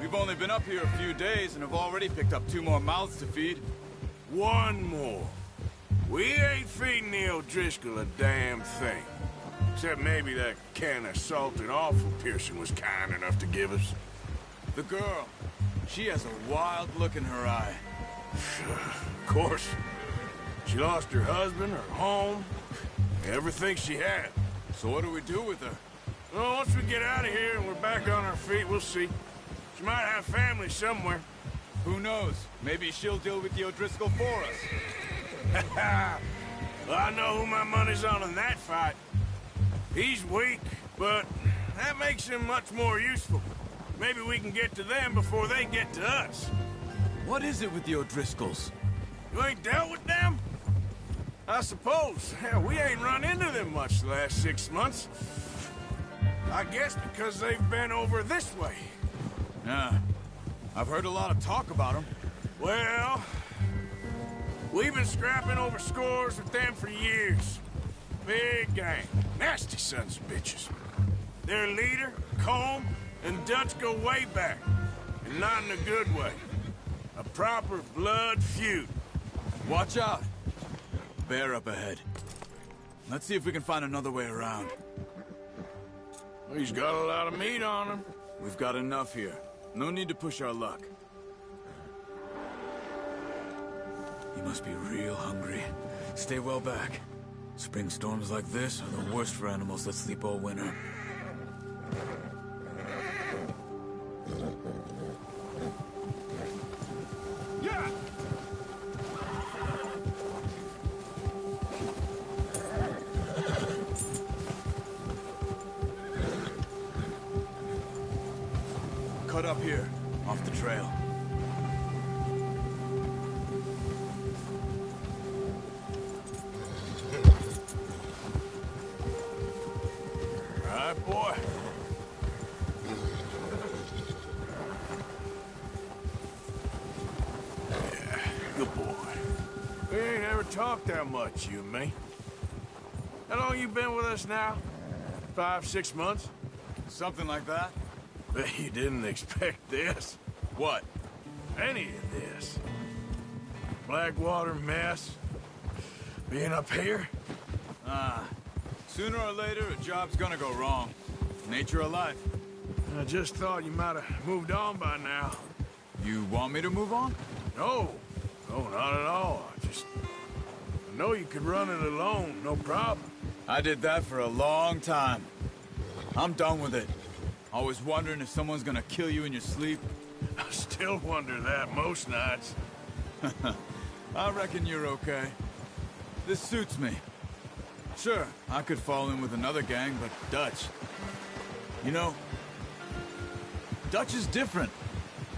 We've only been up here a few days and have already picked up 2 more mouths to feed. One more. We ain't feeding the O'Driscoll a damn thing. Except maybe that can of salted offal Pearson was kind enough to give us. The girl. She has a wild look in her eye. Of course. She lost her husband, her home, everything she had. So what do we do with her? Well, once we get out of here and we're back on our feet, we'll see. She might have family somewhere. Who knows? Maybe she'll deal with the O'Driscoll for us. Well, I know who my money's on in that fight. He's weak, but that makes him much more useful. Maybe we can get to them before they get to us. What is it with the O'Driscolls? You ain't dealt with them? I suppose. Hell, we ain't run into them much the last 6 months. I guess because they've been over this way. Yeah. I've heard a lot of talk about them. Well, we've been scrapping over scores with them for years. Big gang. Nasty sons of bitches. Their leader, Colm, and Dutch go way back. And not in a good way. A proper blood feud. Watch out. Bear up ahead. Let's see if we can find another way around. He's got a lot of meat on him. We've got enough here. No need to push our luck. You must be real hungry. Stay well back. Spring storms like this are the worst for animals that sleep all winter. Yeah! Cut up here, off the trail. Right, boy. Yeah, good boy. We ain't ever talked that much, you and me. How long you been with us now? 5, 6 months? Something like that? Bet you didn't expect this. What? Any of this. Blackwater mess. Being up here? Sooner or later, a job's gonna go wrong. Nature of life. I just thought you might have moved on by now. You want me to move on? No. No, not at all. I know you could run it alone, no problem. I did that for a long time. I'm done with it. Always wondering if someone's gonna kill you in your sleep. I still wonder that most nights. I reckon you're okay. This suits me. Sure, I could fall in with another gang, but Dutch... You know, Dutch is different.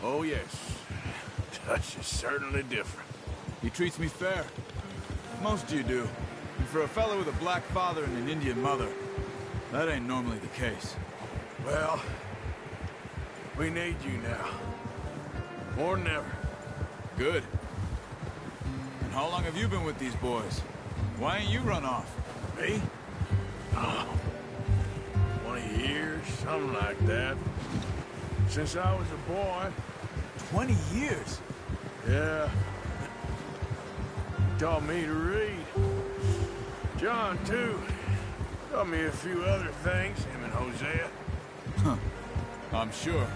Oh, yes. Dutch is certainly different. He treats me fair. Most of you do. And for a fellow with a black father and an Indian mother, that ain't normally the case. Well, we need you now. More than ever. Good. And how long have you been with these boys? Why ain't you run off? Me? Oh, 20 years, something like that. Since I was a boy. 20 years? Yeah. He taught me to read. John, too. Taught me a few other things, him and Hosea. Huh. I'm sure.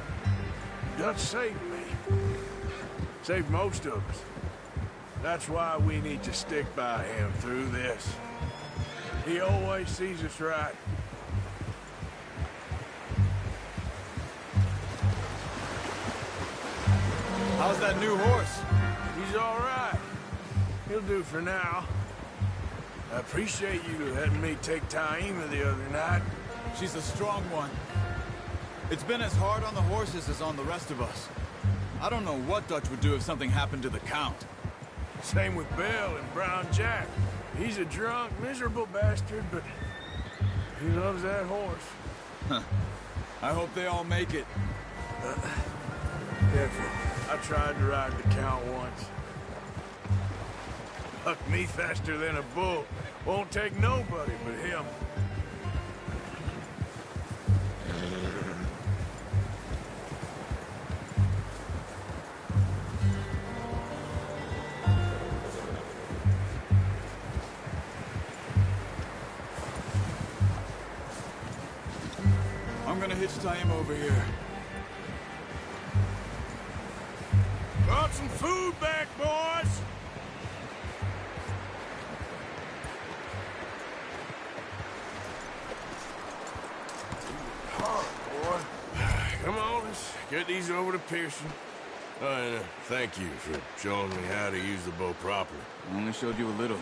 Dutch saved me. Saved most of us. That's why we need to stick by him through this. He always sees us right. How's that new horse? He's all right. He'll do for now. I appreciate you letting me take Taima the other night. She's a strong one. It's been as hard on the horses as on the rest of us. I don't know what Dutch would do if something happened to the Count. Same with Bill and Brown Jack. He's a drunk, miserable bastard, but he loves that horse. Huh. I hope they all make it. Careful. I tried to ride the Count once. Bucked me faster than a bull. Won't take nobody but him. I'm gonna hitch Taima over here. Brought some food back, boys! Come on, let's get these over to Pearson. And thank you for showing me how to use the bow properly. I only showed you a little.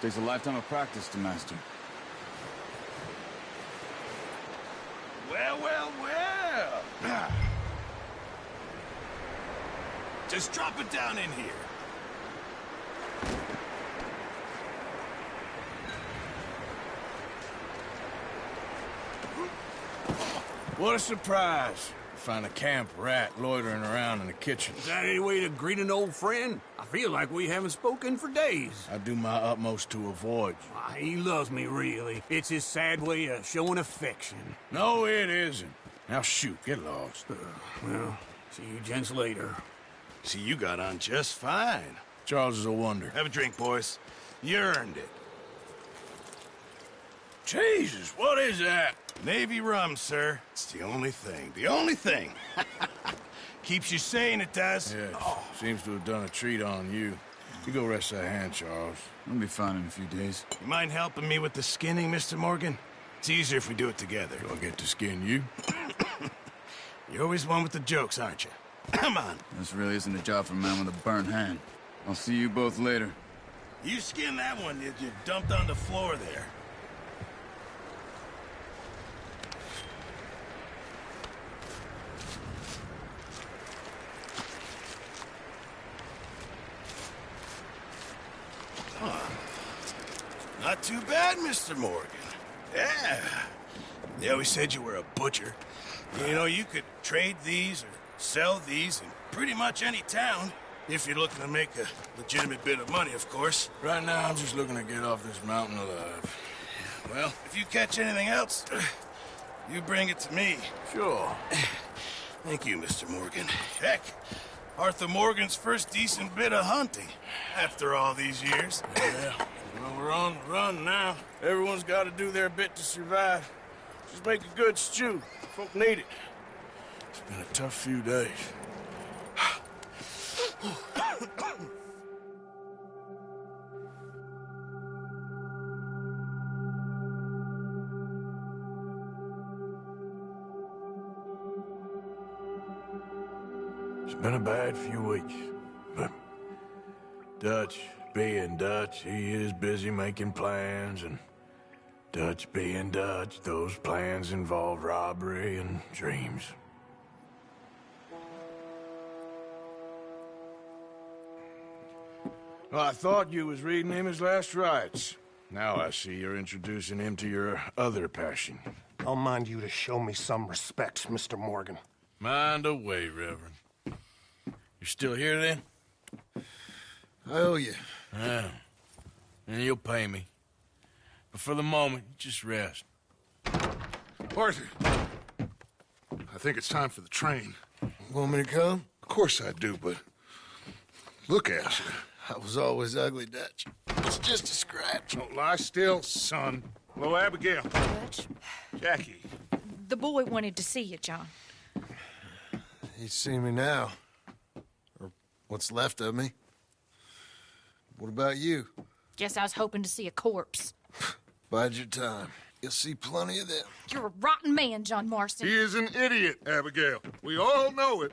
Takes a lifetime of practice to master. Well, well, well. Just drop it down in here. What a surprise. Find a camp rat loitering around in the kitchen. Is that any way to greet an old friend? I feel like we haven't spoken for days. I do my utmost to avoid you. He loves me, really. It's his sad way of showing affection. No, it isn't. Now shoot, get lost. Well, see you gents later. See, you got on just fine. Charles is a wonder. Have a drink, boys. You earned it. Jesus, what is that? Navy rum, sir. It's the only thing. The only thing. Keeps you sane, it does. Yes, seems to have done a treat on you. You go rest that hand, Charles. I'll be fine in a few days. You mind helping me with the skinning, Mr. Morgan? It's easier if we do it together. Do I get to skin you? You're always one with the jokes, aren't you? Come on. This really isn't a job for a man with a burnt hand. I'll see you both later. You skinned that one that you dumped on the floor there. Not too bad, Mr. Morgan. Yeah. They always said you were a butcher. You know, you could trade these or sell these in pretty much any town. If you're looking to make a legitimate bit of money, of course. Right now, I'm just looking to get off this mountain alive. Well, if you catch anything else, you bring it to me. Sure. Thank you, Mr. Morgan. Heck, Arthur Morgan's first decent bit of hunting after all these years. Yeah, well, we're on the run now. Everyone's got to do their bit to survive. Just make a good stew. Folk need it. It's been a tough few days. It's been a bad few weeks, but Dutch being Dutch, he is busy making plans, and Dutch being Dutch, those plans involve robbery and dreams. Well, I thought you was reading him his last rites. Now I see you're introducing him to your other passion. I'll mind you to show me some respect, Mr. Morgan. Mind away, Reverend. You still here, then? I owe you. Yeah. And you'll pay me. But for the moment, just rest. Arthur, I think it's time for the train. Want me to come? Of course I do, but look at you. I was always ugly, Dutch. It's just a scratch. Don't lie still, son. Hello, Abigail. Dutch, Jackie. the boy wanted to see you, John. He's seen me now. Or what's left of me. What about you? Guess I was hoping to see a corpse. Bide your time. You'll see plenty of them. You're a rotten man, John Marston. He is an idiot, Abigail. We all know it.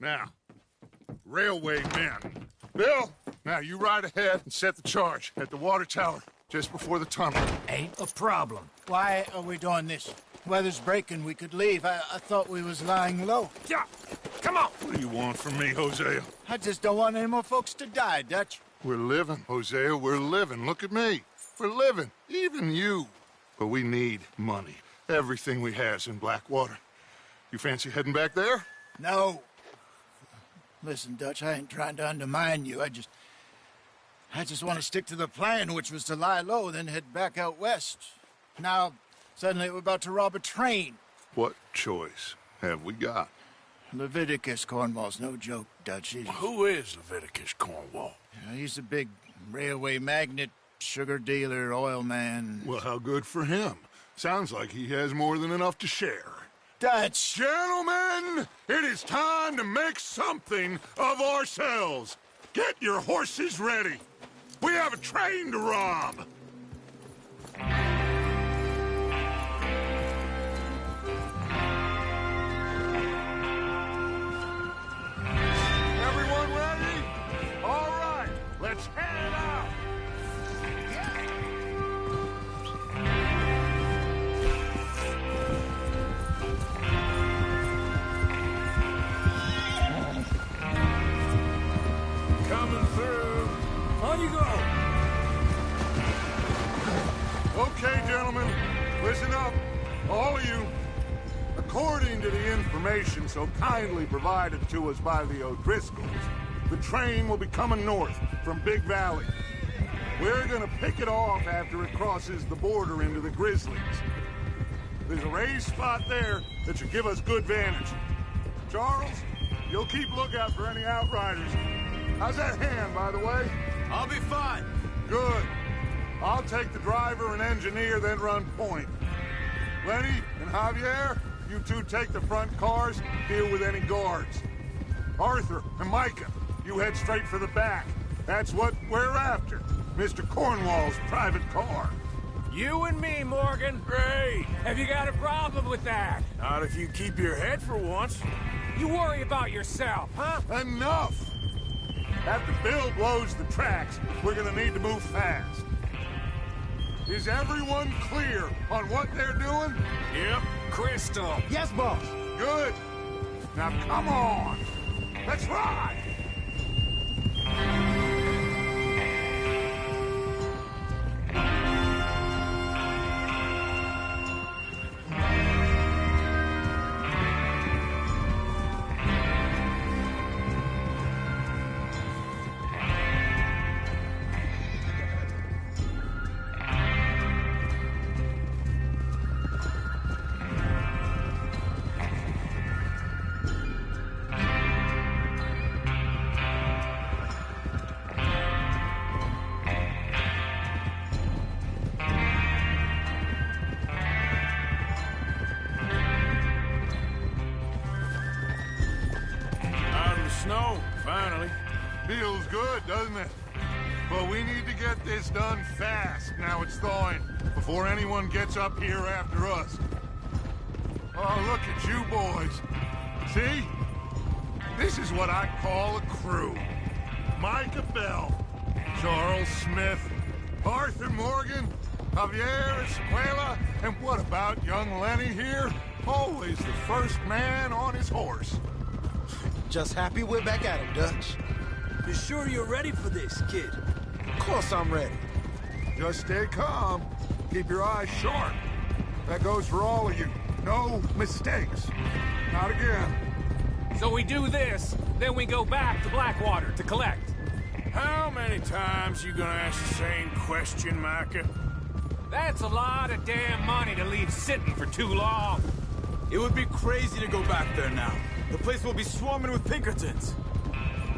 Now, railway men. Bill, now you ride ahead and set the charge at the water tower just before the tunnel. Ain't a problem. Why are we doing this? Weather's breaking. We could leave. I thought we was lying low. Yeah, come on. What do you want from me, Hosea? I just don't want any more folks to die, Dutch. We're living, Hosea. We're living. Look at me. We're living. Even you. But we need money. Everything we has in Blackwater. You fancy heading back there? No. Listen, Dutch, I ain't trying to undermine you. I just want to stick to the plan, which was to lie low, then head back out west. Now, suddenly we're about to rob a train. What choice have we got? Leviticus Cornwall's no joke, Dutch. Who is Leviticus Cornwall? He's a big railway magnate, sugar dealer, oil man. Well, how good for him. Sounds like he has more than enough to share. Dutch! Gentlemen, it is time to make something of ourselves. Get your horses ready. We have a train to rob. Everyone ready? All right, let's head out. Coming through. On you go. Okay, gentlemen, listen up, all of you. According to the information so kindly provided to us by the O'Driscolls, the train will be coming north from Big Valley. We're gonna pick it off after it crosses the border into the Grizzlies. There's a raised spot there that should give us good vantage. Charles, you'll keep lookout for any outriders. How's that hand, by the way? I'll be fine. Good. I'll take the driver and engineer, then run point. Lenny and Javier, you two take the front cars, deal with any guards. Arthur and Micah, you head straight for the back. That's what we're after. Mr. Cornwall's private car. You and me, Morgan. Great. Have you got a problem with that? Not if you keep your head for once. You worry about yourself, huh? Enough! After Bill blows the tracks, we're gonna need to move fast. Is everyone clear on what they're doing? Yep. Crystal. Yes, boss. Good. Now come on. Let's ride! snow, finally. Feels good, doesn't it? But we need to get this done fast, now it's thawing, before anyone gets up here after us. Oh, look at you boys. See? This is what I call a crew. Micah Bell, Charles Smith, Arthur Morgan, Javier Escuela, and what about young Lenny here? Always the first man on his horse. Just happy we're back at him, Dutch. You sure you're ready for this, kid? Of course I'm ready. Just stay calm. Keep your eyes sharp. That goes for all of you. No mistakes. Not again. So we do this, then we go back to Blackwater to collect. How many times you gonna ask the same question, Micah? That's a lot of damn money to leave sitting for too long. It would be crazy to go back there now. The place will be swarming with Pinkertons.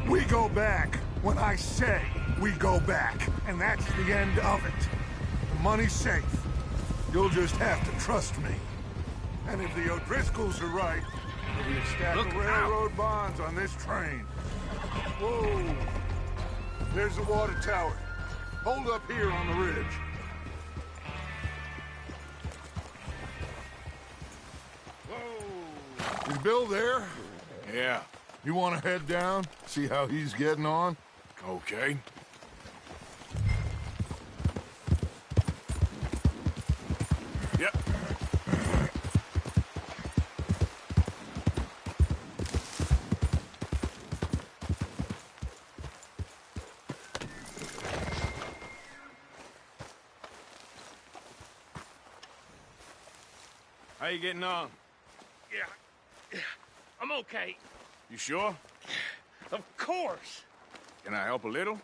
We go back when I say we go back, and that's the end of it. The money's safe. You'll just have to trust me. And if the O'Driscolls are right, there'll be a stack of railroad bonds on this train. Whoa! There's the water tower. Hold up here on the ridge. Whoa! Is Bill there? Yeah. You want to head down, see how he's getting on? Okay. Yep. How you getting on? Yeah, I'm okay. You sure? Of course. Can I help a little?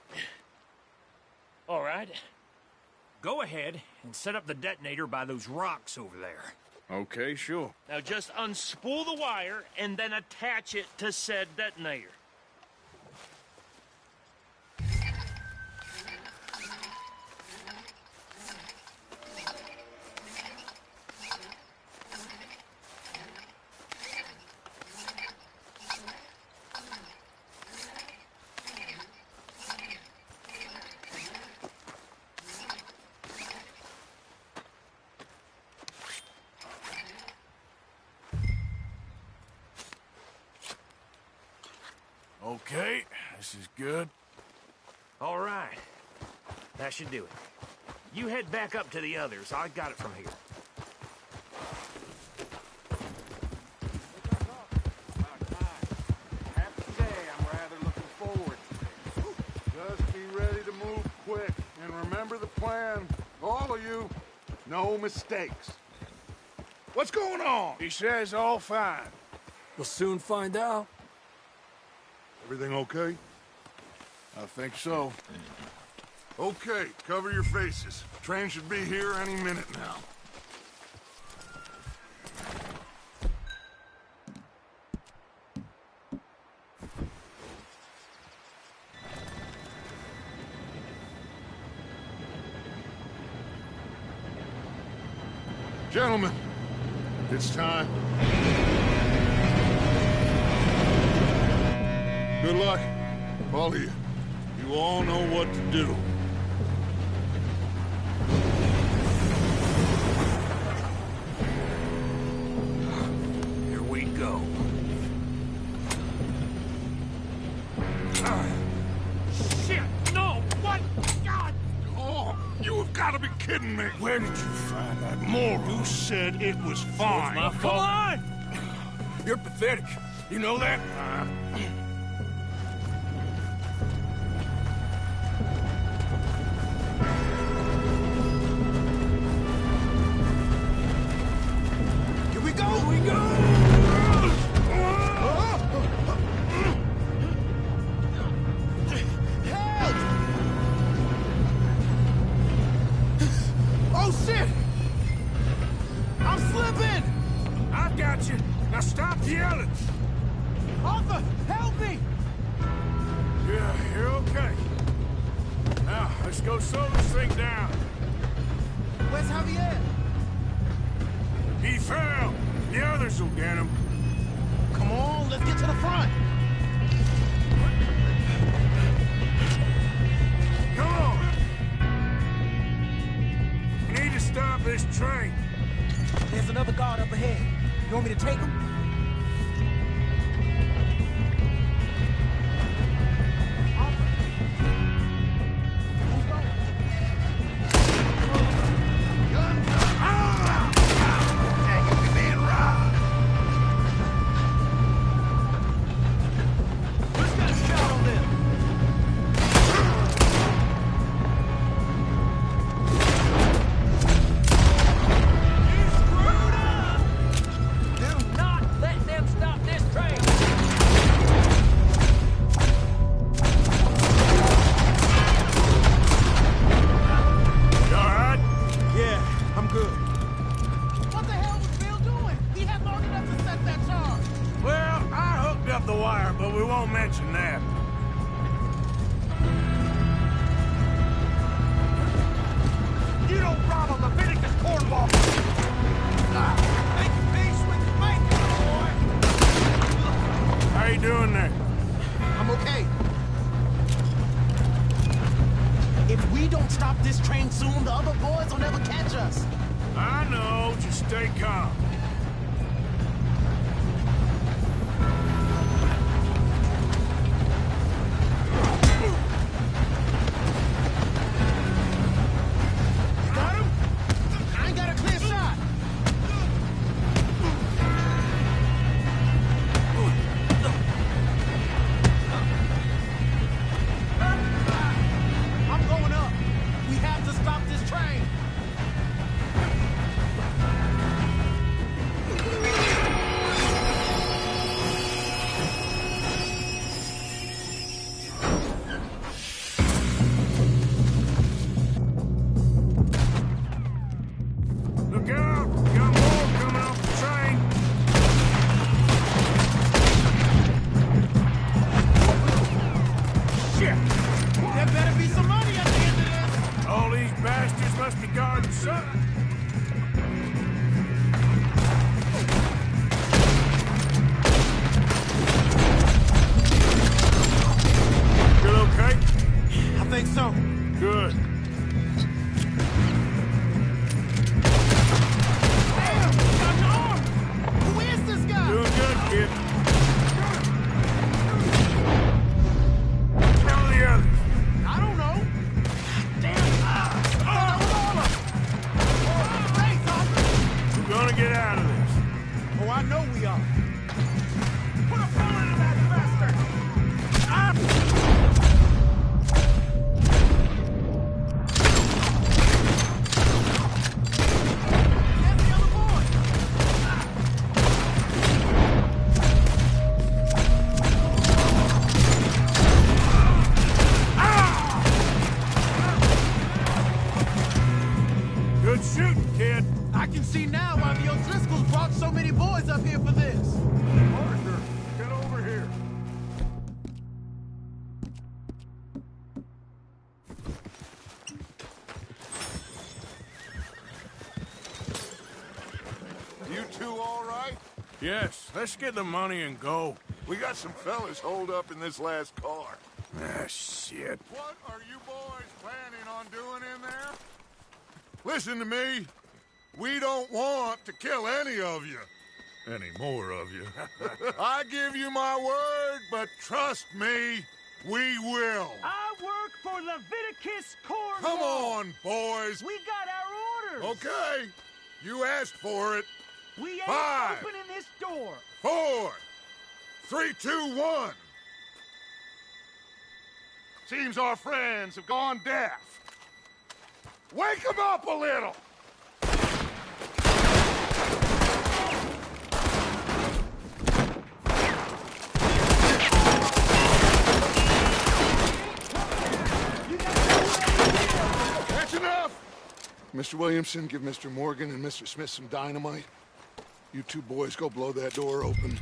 All right. Go ahead and set up the detonator by those rocks over there. Okay, sure. Now just unspool the wire and then attach it to said detonator. Okay, this is good. All right. That should do it. You head back up to the others. I got it from here. Just be ready to move quick. And remember the plan. All of you, no mistakes. What's going on? He says all fine. We'll soon find out. Everything okay? I think so. Okay, cover your faces. Train should be here any minute now. Gentlemen, it's time. Good luck, all of you. You all know what to do. Here we go. Shit! No! What? God! Oh, you have got to be kidding me. Where did you find that moral? Who said it was fine? my fault. Come on! You're pathetic. You know that? Here we go! Here we go! Help! Oh, shit! I'm slipping! I've got you. Now stop yelling. Arthur, help me! Yeah, you're okay. Now, let's go slow this thing down. Where's Javier? He fell. The others will get him. Come on, let's get to the front. this train. There's another guard up ahead. You want me to take him? Yes, let's get the money and go. We got some fellas holed up in this last car. Ah, shit. What are you boys planning on doing in there? Listen to me. We don't want to kill any of you. Any more of you. I give you my word, but trust me, we will. I work for Leviticus Cornwall. Come on, boys. We got our orders. Okay. You asked for it. We ain't 5, opening this door. 4, 3, 2, 1. Seems our friends have gone deaf. Wake them up a little. That's enough. Mr. Williamson, give Mr. Morgan and Mr. Smith some dynamite. You two boys go blow that door open.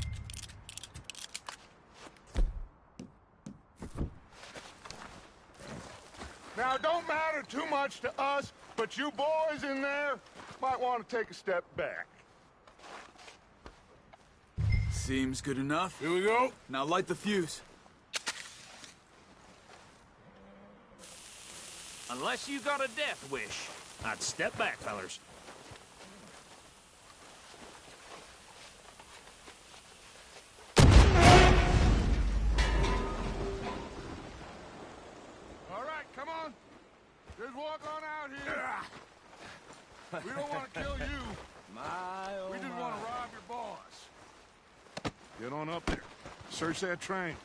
Now, it don't matter too much to us, but you boys in there might want to take a step back. Seems good enough. Here we go. Now light the fuse. Unless you got a death wish, I'd step back, fellers. Get on up there. Search that train.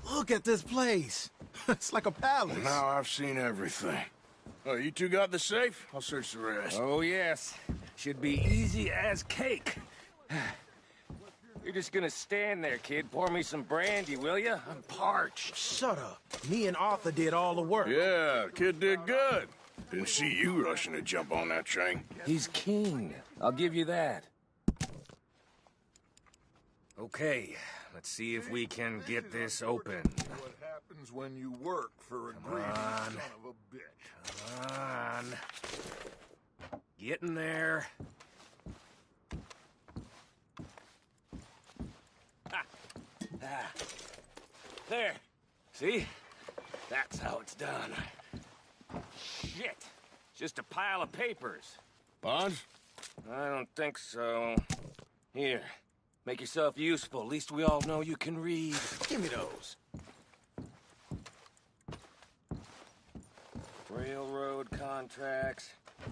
Look at this place. It's like a palace. Now I've seen everything. Oh, you two got the safe? I'll search the rest. Oh, yes. Should be easy as cake. You're just gonna stand there, kid. Pour me some brandy, will you? I'm parched. Shut up. Me and Arthur did all the work. Yeah, the kid did good. Didn't see you rushing to jump on that train. He's keen. I'll give you that. Okay, let's see if we can get this open. What happens when you work for a greedy son of a bitch? Come on. Get in there. Ah. There. See? That's how it's done. Shit. Just a pile of papers. Bonds? I don't think so. Here. Make yourself useful. At least we all know you can read. Give me those. Railroad contracts,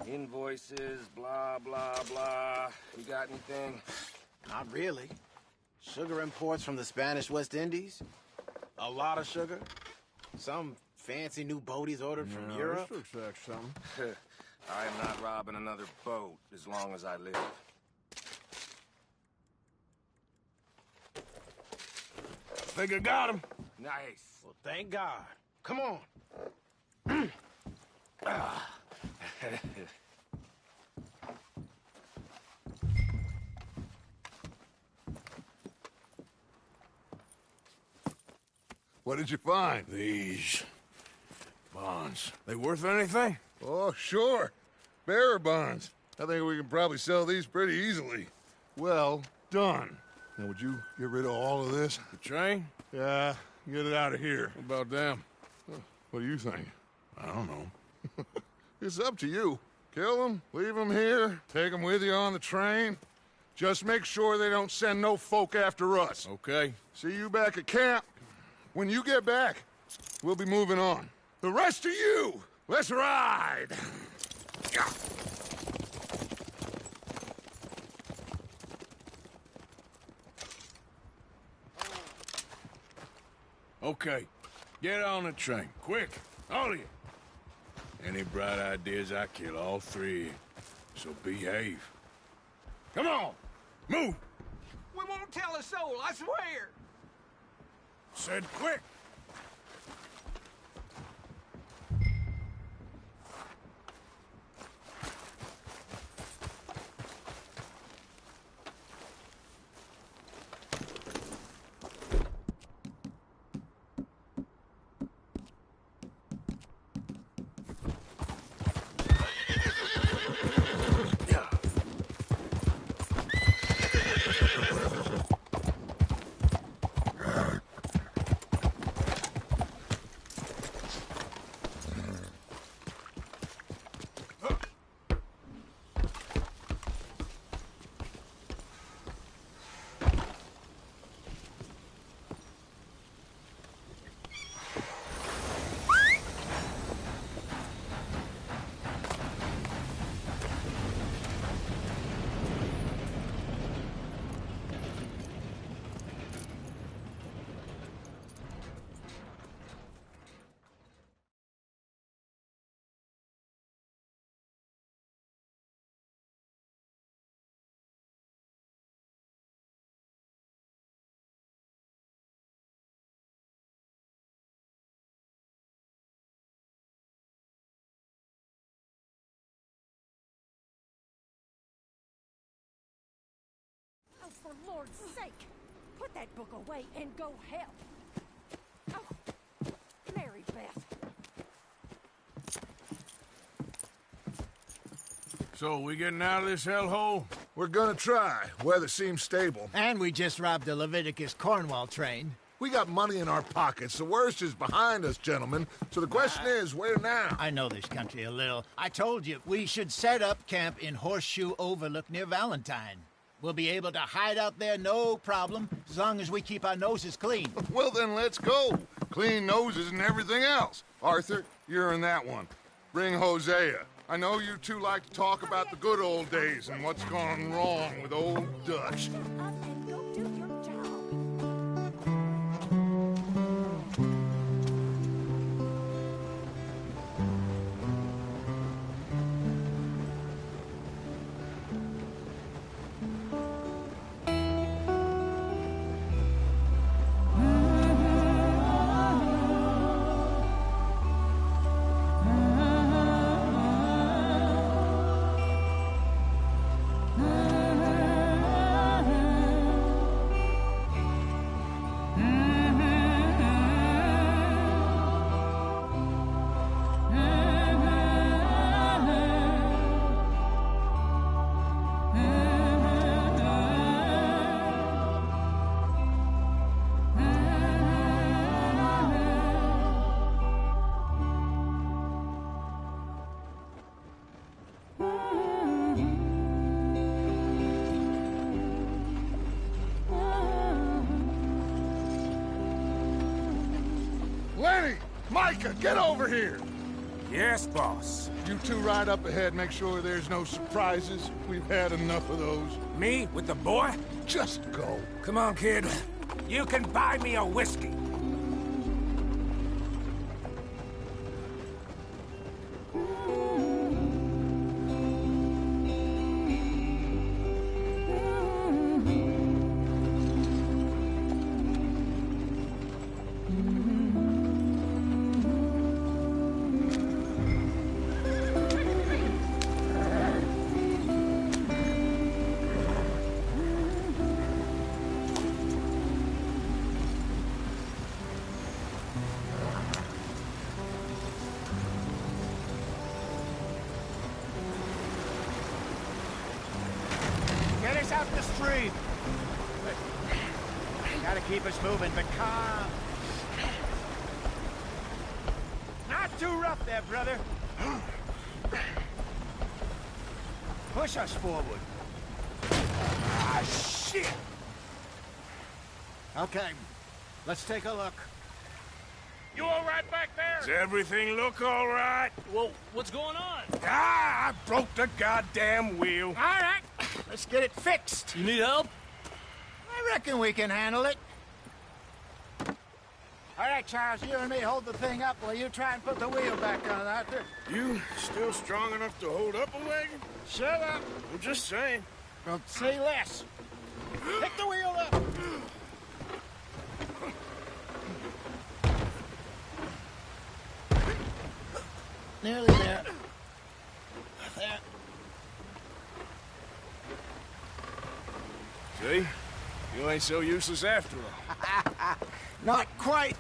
invoices, blah, blah, blah. You got anything? Not really. Sugar imports from the Spanish West Indies. A lot of sugar. Some fancy new boat he's ordered from Europe. This looks like something. I am not robbing another boat as long as I live. Think I got him. Nice. Well, thank God. Come on. What did you find? These bonds. They worth anything? Oh, sure. Bearer bonds. I think we can probably sell these pretty easily. Well done. Now, would you get rid of all of this? The train? Yeah, get it out of here. What about them? What do you think? I don't know. It's up to you. Kill them, leave them here, take them with you on the train. Just make sure they don't send no folk after us. Okay. See you back at camp. When you get back, we'll be moving on. The rest of you, let's ride! Okay. Get on the train. Quick. All of you. Any bright ideas, I kill all three of you. So behave. Come on! Move! We won't tell a soul, I swear! Said quick! Oh, for Lord's sake, put that book away and go help. Oh, Mary Beth. So, we getting out of this hellhole? We're gonna try. Weather seems stable. And we just robbed the Leviticus Cornwall train. We got money in our pockets. The worst is behind us, gentlemen. So the question is, where now? I know this country a little. I told you, we should set up camp in Horseshoe Overlook near Valentine. We'll be able to hide out there no problem, as long as we keep our noses clean. Well, then let's go. Clean noses and everything else. Arthur, you're in that one. Bring Hosea. I know you two like to talk about the good old days and what's gone wrong with old Dutch. Lenny! Micah, get over here! Yes, boss. You two ride up ahead, make sure there's no surprises. We've had enough of those. Me with the boy? Just go. Come on, kid. You can buy me a whiskey. Get us out the street. Gotta keep us moving, but calm. Not too rough there, brother. Push us forward. Ah, shit! Okay, let's take a look. You all right back there? Does everything look all right? Well, what's going on? Ah, I broke the goddamn wheel. All right, let's get it fixed. You need help? I reckon we can handle it. All right, Charles, you and me hold the thing up while you try and put the wheel back on, Arthur. You still strong enough to hold up a wagon? Shut up. I'm just saying. Well, say less. Pick the wheel up. Nearly there. There. See? You ain't so useless after all. Not quite.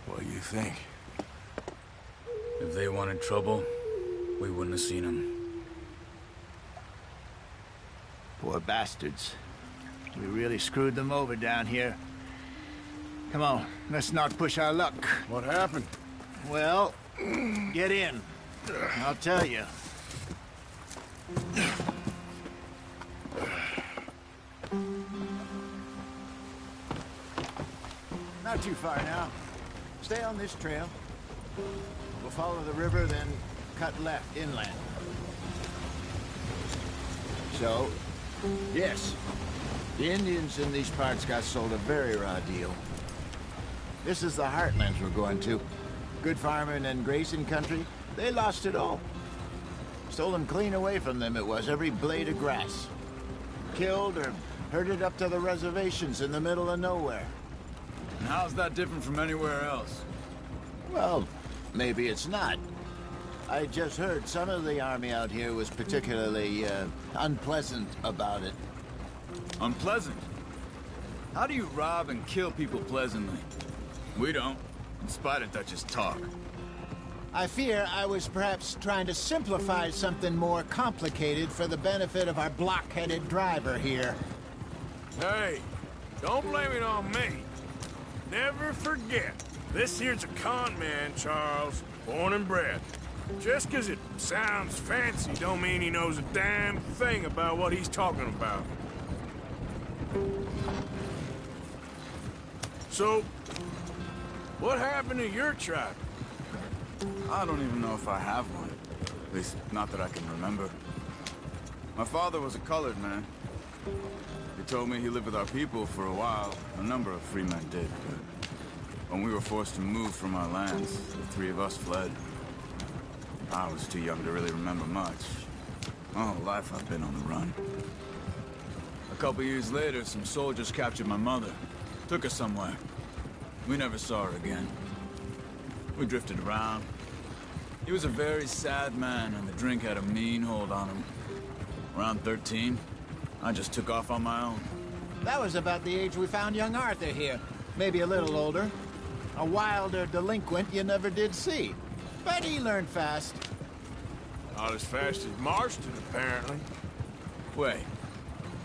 What do you think? If they wanted trouble, we wouldn't have seen them. Poor bastards. We really screwed them over down here. Come on, let's not push our luck. What happened? Well, get in. I'll tell you. Not too far now. Stay on this trail. We'll follow the river, then cut left inland. So, yes, the Indians in these parts got sold a very raw deal. This is the heartlands we're going to. Good farming and grazing country, they lost it all. Stolen clean away from them it was, every blade of grass. Killed or herded up to the reservations in the middle of nowhere. And how's that different from anywhere else? Well, maybe it's not. I just heard some of the army out here was particularly, unpleasant about it. Unpleasant? How do you rob and kill people pleasantly? We don't, in spite of Dutch's talk. I fear I was perhaps trying to simplify something more complicated for the benefit of our block-headed driver here. Hey, don't blame it on me. never forget. This here's a con man, Charles, born and bred. Just 'cause it sounds fancy don't mean he knows a damn thing about what he's talking about. So, what happened to your tribe? I don't even know if I have one. At least, not that I can remember. My father was a colored man. He told me he lived with our people for a while. A number of free men did, but when we were forced to move from our lands, the three of us fled. I was too young to really remember much. My whole life I've been on the run. A couple years later, some soldiers captured my mother. Took her somewhere. We never saw her again. We drifted around. He was a very sad man, and the drink had a mean hold on him. Around 13, I just took off on my own. That was about the age we found young Arthur here. Maybe a little older. A wilder delinquent you never did see. But he learned fast. Not as fast as Marston, apparently. Wait,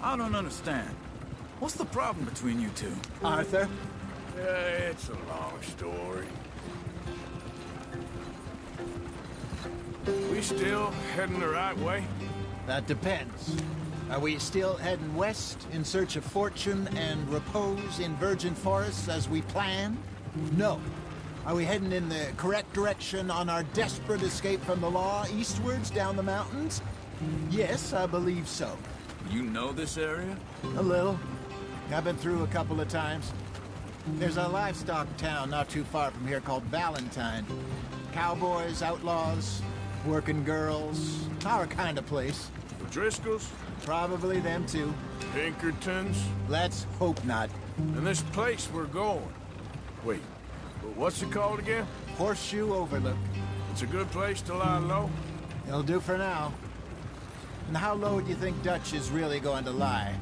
I don't understand. What's the problem between you two? Arthur? Yeah, it's a long story. We still heading the right way? That depends. Are we still heading west in search of fortune and repose in virgin forests as we planned? No. Are we heading in the correct direction on our desperate escape from the law eastwards down the mountains? Yes, I believe so. You know this area? A little. I've been through a couple of times. There's a livestock town not too far from here called Valentine. Cowboys, outlaws, working girls, our kind of place. The Driscolls? Probably them too. Pinkertons? Let's hope not. And this place we're going. Wait, what's it called again? Horseshoe Overlook. It's a good place to lie low? It'll do for now. And how low do you think Dutch is really going to lie?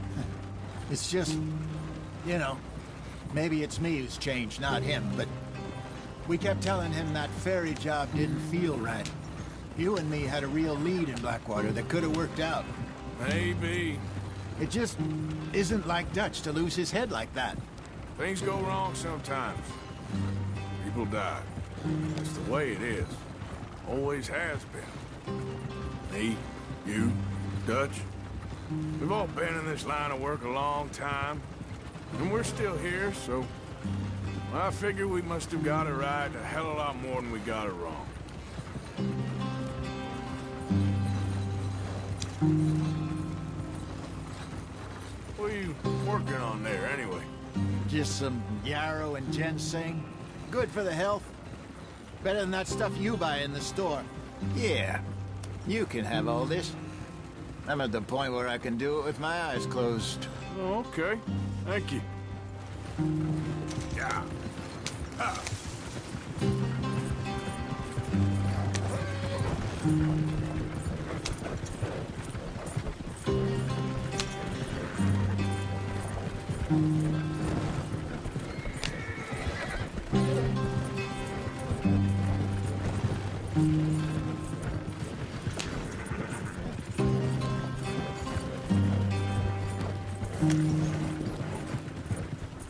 It's just, you know, maybe it's me who's changed, not him, but we kept telling him that ferry job didn't feel right. You and me had a real lead in Blackwater that could have worked out. Maybe. It just isn't like Dutch to lose his head like that. Things go wrong sometimes. People die. That's the way it is. Always has been. Me, you, Dutch. We've all been in this line of work a long time. And we're still here, so I figure we must have got it right a hell of a lot more than we got it wrong. What are you working on there, anyway? Just some yarrow and ginseng. Good for the health. Better than that stuff you buy in the store. Yeah, you can have all this. I'm at the point where I can do it with my eyes closed. Oh, okay. Thank you. Yeah. Ah.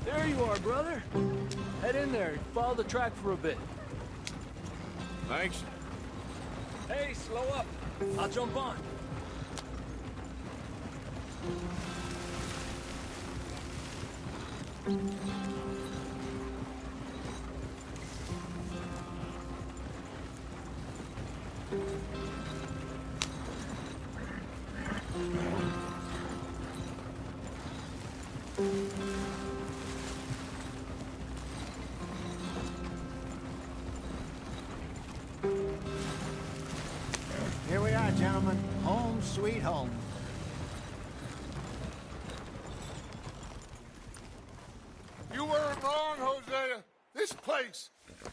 There you are, brother. Head in there and follow the track for a bit. Thanks. Hey, slow up. I'll jump on. Here we are, gentlemen. Home sweet home. You weren't wrong, Hosea. This place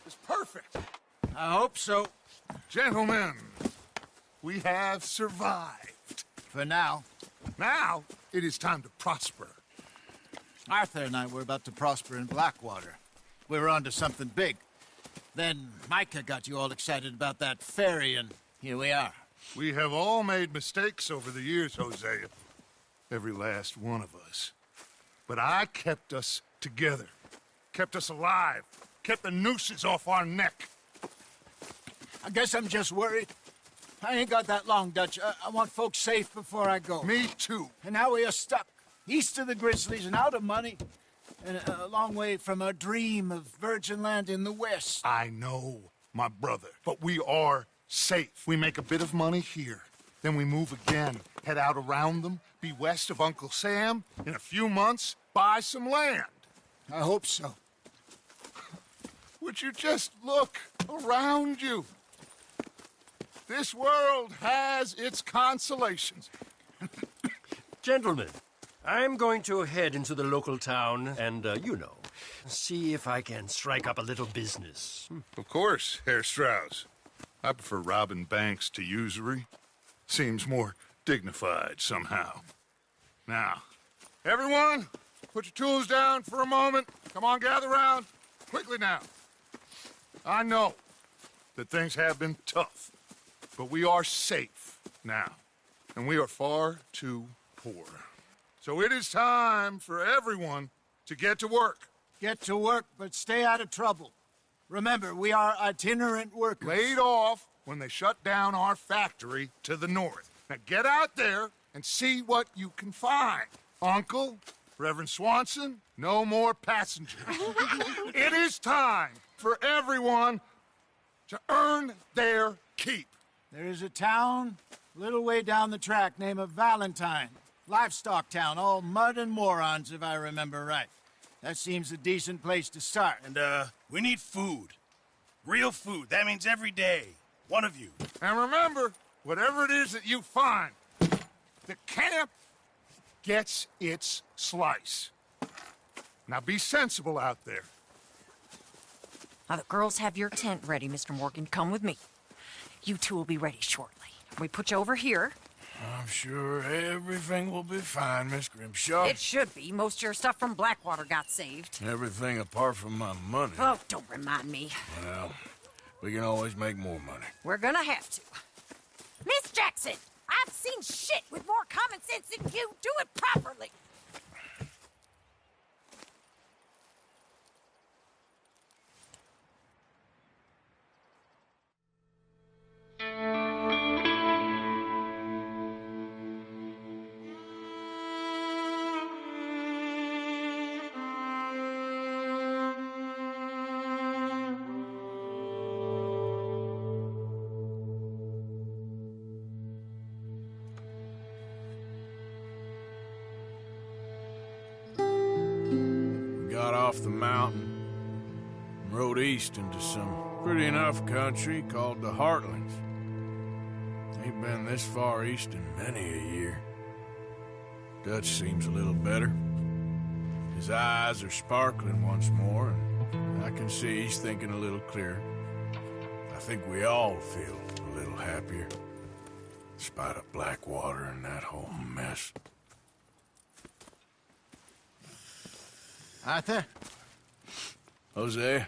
is perfect. I hope so. Gentlemen, we have survived. For now. Now, it is time to prosper. Arthur and I were about to prosper in Blackwater. We were onto something big. Then Micah got you all excited about that ferry, and here we are. We have all made mistakes over the years, Hosea. Every last one of us. But I kept us together. kept us alive, kept the nooses off our neck. I guess I'm just worried. I ain't got that long, Dutch. I want folks safe before I go. Me too. And now we are stuck, east of the Grizzlies and out of money, and a long way from a dream of virgin land in the west. I know, my brother, but we are safe. We make a bit of money here, then we move again, head out around them, be west of Uncle Sam, in a few months, buy some land. I hope so. Would you just look around you? This world has its consolations. Gentlemen, I'm going to head into the local town and, see if I can strike up a little business. Of course, Herr Strauss. I prefer robbing banks to usury. Seems more dignified somehow. Now, everyone, put your tools down for a moment. Come on, gather round. Quickly now. I know that things have been tough, but we are safe now, and we are far too poor. So it is time for everyone to get to work. Get to work, but stay out of trouble. Remember, we are itinerant workers. Laid off when they shut down our factory to the north. Now get out there and see what you can find. Uncle, Reverend Swanson, no more passengers. It is time for everyone to earn their keep. There is a town a little way down the track named Valentine. Livestock town, all mud and morons, if I remember right. That seems a decent place to start. And, we need food. Real food. That means every day. One of you. And remember, whatever it is that you find, the camp gets its slice. Now be sensible out there. Now, the girls have your tent ready, Mr. Morgan. Come with me. You two will be ready shortly. We put you over here. I'm sure everything will be fine, Miss Grimshaw. It should be. Most of your stuff from Blackwater got saved. Everything apart from my money. Oh, don't remind me. Well, we can always make more money. We're gonna have to. Miss Jackson, I've seen shit with more common sense than you. Do it properly. Got off the mountain and rode east into some pretty enough country called the Heartlands. Ain't been this far east in many a year. Dutch seems a little better. His eyes are sparkling once more, and I can see he's thinking a little clearer. I think we all feel a little happier, in spite of Blackwater and that whole mess. Arthur? Hosea?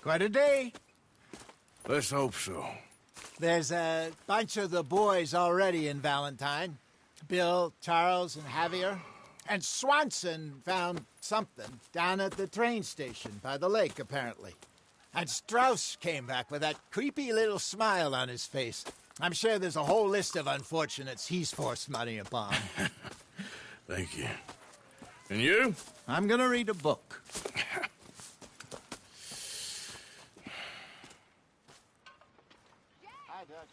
Quite a day. Let's hope so. There's a bunch of the boys already in Valentine. Bill, Charles, and Javier. And Swanson found something down at the train station by the lake, apparently. And Strauss came back with that creepy little smile on his face. I'm sure there's a whole list of unfortunates he's forced money upon. Thank you. And you? I'm gonna read a book. Hi, Dutch.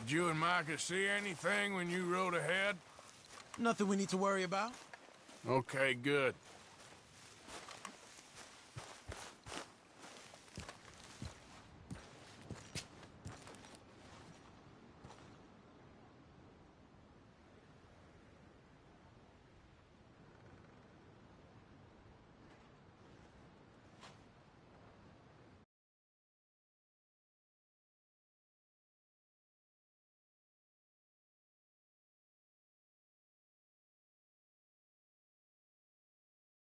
Did you and Micah see anything when you rode ahead? Nothing we need to worry about. Okay, good.